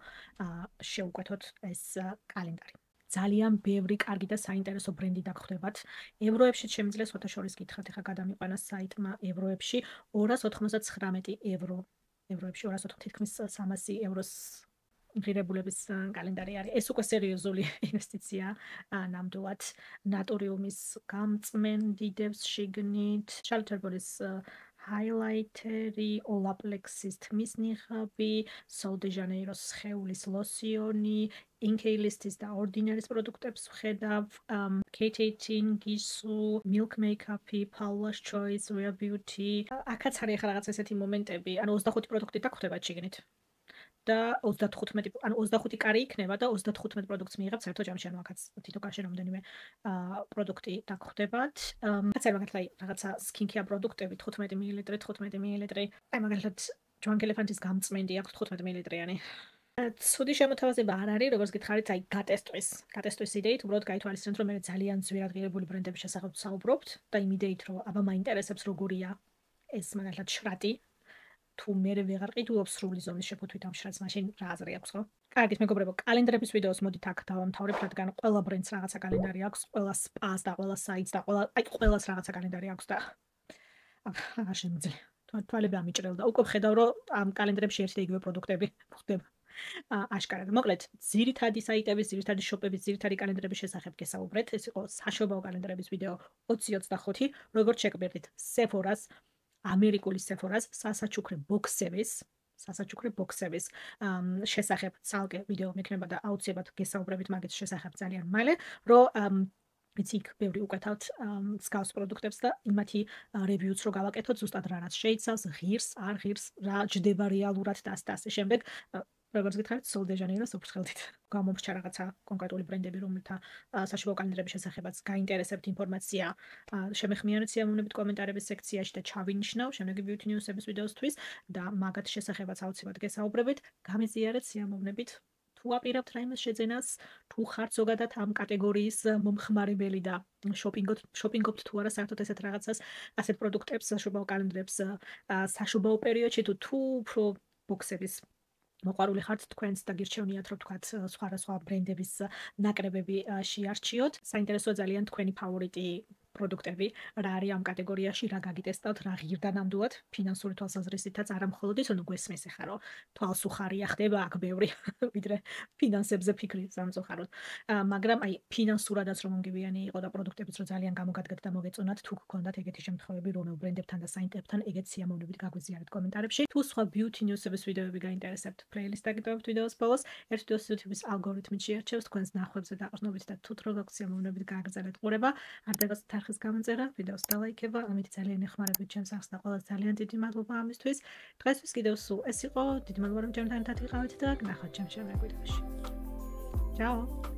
შეუკვეთოთ ეს კალენდარი. ძალიან ბევრი კარგი და საინტერესო ბრენდი დაგხვდებათ. ევროებში შემიძლია სხვათა შორის გითხრათ, ახლა გადამიყვანა საიტმა ევროებში 299 евро. ევროებში 280 თითქმის 300 ევროს ღირებულების კალენდარი არის. ეს უკვე სერიოზული ინვესტიცია ნამდვილად. ნატურიუმის გამწმენდიდებს შიგნით, შალტერბორის highlighteri, Olaplexis თმის ნიღაბი, Sol de Janeiros სხეულის ლოსიონი, Inkey-Listis და Ordinary's პროდუქტებს ვხედავ, Kate18, Gisu, Milk Makeup-ი, Paula's Choice, Rare Beauty. აქაც არის ახლა რაღაც ესეთი მომენტები, ანუ 25 პროდუქტი დაგხვდებათ შიგნით. და 35, ანუ 25 კარი იქნება და 35 პროდუქტს მიიღებთ საერთო ჯამში, ანუ აქაც თითო კარში რამდენიმე პროდუქტი დაგხვდებათ. აქაც არის მაგალითად რაღაცა სკინკეარ პროდუქტები 15 მლ, 15 მლ. აი მაგალითად ჯოან კელეფანტის გამწმენდი აქვს 15 მლ-იანი. ცუდი შემოთავაზება არ არის, როგორც გითხარით, აი გატესტვის იდეით, უბრალოდ გაითვალისწინოთ, რომ მე ძალიან ძვირად ღირებული ბრენდების შესახებ საუბრობთ და იმ იდეით, რომ აბა მაინტერესებს როგორია ეს მაგალითად შრატი. თუ მე ვეღარ ყიდულობ სრული ზონის შეფუთვით ამ შრატს, მაშინ რა აზრი აქვს, ხო? კარგით, მეგობრებო, კალენდრების ვიდეოს მოდით აქ დავამთავრებ, რადგან ყველა ბრენდს რაღაცა კალენდარი აქვს, ყველა სპას და ყველა საიტს და ყველას რაღაცა კალენდარი აქვს და აღარ შემიძლია. თვალები ამიჭრელდა. უკვე ვხედავ, რომ ამ კალენდრებში ერთი და იგივე პროდუქტები ხდება. აშკარად. მოკლედ, ძირითადი საიტების, ძირითადი შოპების, ძირითადი კალენდრების შესახებ გესაუბრეთ. ეს იყო საშობაო კალენდრების ვიდეო 2025, როგორც შეგბერდით Sephora-ს, ამერიკული Sephora-ს სასაჩუქრე ბოქსების შესახებ ცალკე ვიდეო მექნება და აუცილებლად გესაუბრებით მაგის შესახებ ძალიან მალე, რომ იცი იქ ბევრი უკეთავთ მსგავს პროდუქტებს და იმათი რევიუც რო გავაკეთოთ, ზუსტად რა რაც შეიცავს, ღირს, არ ღირს, რა ჯდება რეალურად და ასე შემდეგ. როგორც გითხარით, Sol de Janeiros უბრალოდ გამომრჩა რაღაცა კონკრეტული ბრენდები, რომელთა საშუალო კალენდრების შესახებაც გაინტერესებთ ინფორმაცია, შემეხმიანეთ სიამოვნებით კომენტარების სექციაში და ჩავინიშნავ შემდეგი Beauty News-ების ვიდეოსთვის და მაგათ შესახებაც აუცილებლად გესაუბრებით, გამიზიარეთ სიამოვნებით. თუ აპირებთ რაიმეს შეძენას, თუ ხართ ზოგადად ამ კატეგორიის მომხმარებელი და შოპინგობთ თუ არა საერთოდ ესეთ რაღაცას, ასეთ პროდუქტებს, საშუალო კალენდრებს, საშუალო პერიოდში თუ უფრო ბოქსების მოყვარული ხართ თქვენს და გირჩევნიათ რომ თქვათ სხვა ბრენდების ნაკრებები შეარჩიოთ. საინტერესოა ძალიან თქვენი ფავორიტი პროდუქტები, რა არის ამ კატეგორიაში, რა გაგიტესტავთ, რა ღირდა ნამდვილად ფინანსური თვალსაზრისითაც, არა მხოლოდ ის, რომ გვესმის ახლა რომ თვალს უხარია ხდება აქ ბევრი, ვიდრე ფინანსებზე ფიქრი სამწუხაროდ. მაგრამ აი ფინანსურადაც რომ მომგებიანი იყო და პროდუქტებიც რომ ძალიან გამოგადგეთ და მოგეწონათ, თუ გქონდათ ეგეთი შემთხვევები, რომელ ბრენდებთან და საიტებთან ეგეთ სიამოვნებით გაგვიზიარეთ კომენტარებში. თუ სხვა Beauty News-ების ვიდეოები გაინტერესებთ, პლეილისტ დაგიტოვებთ ვიდეოს ბოლოს, ერთ ვიდეოს YouTube-ის ალგორითმი შეერჩევს თქვენს ნახვებზე დაყრდნობით და თუ როგორ სიამოვნებით გააგრძელეთ ყურება, არ დაგაცდეთ ხის გამომწერა, ვიდეოს დალაიქება, ამით ძალიან ეხმარებით ჩემს ახს და ყველას ძალიან დიდი მადლობა ამისთვის. დღესთვის კიდევ სულ ეს იყო, დიდი მადლობა რომ ჩემთან ერთად იყავით და ნახავთ ჩემს შემდეგ ვიდეოში. Ciao.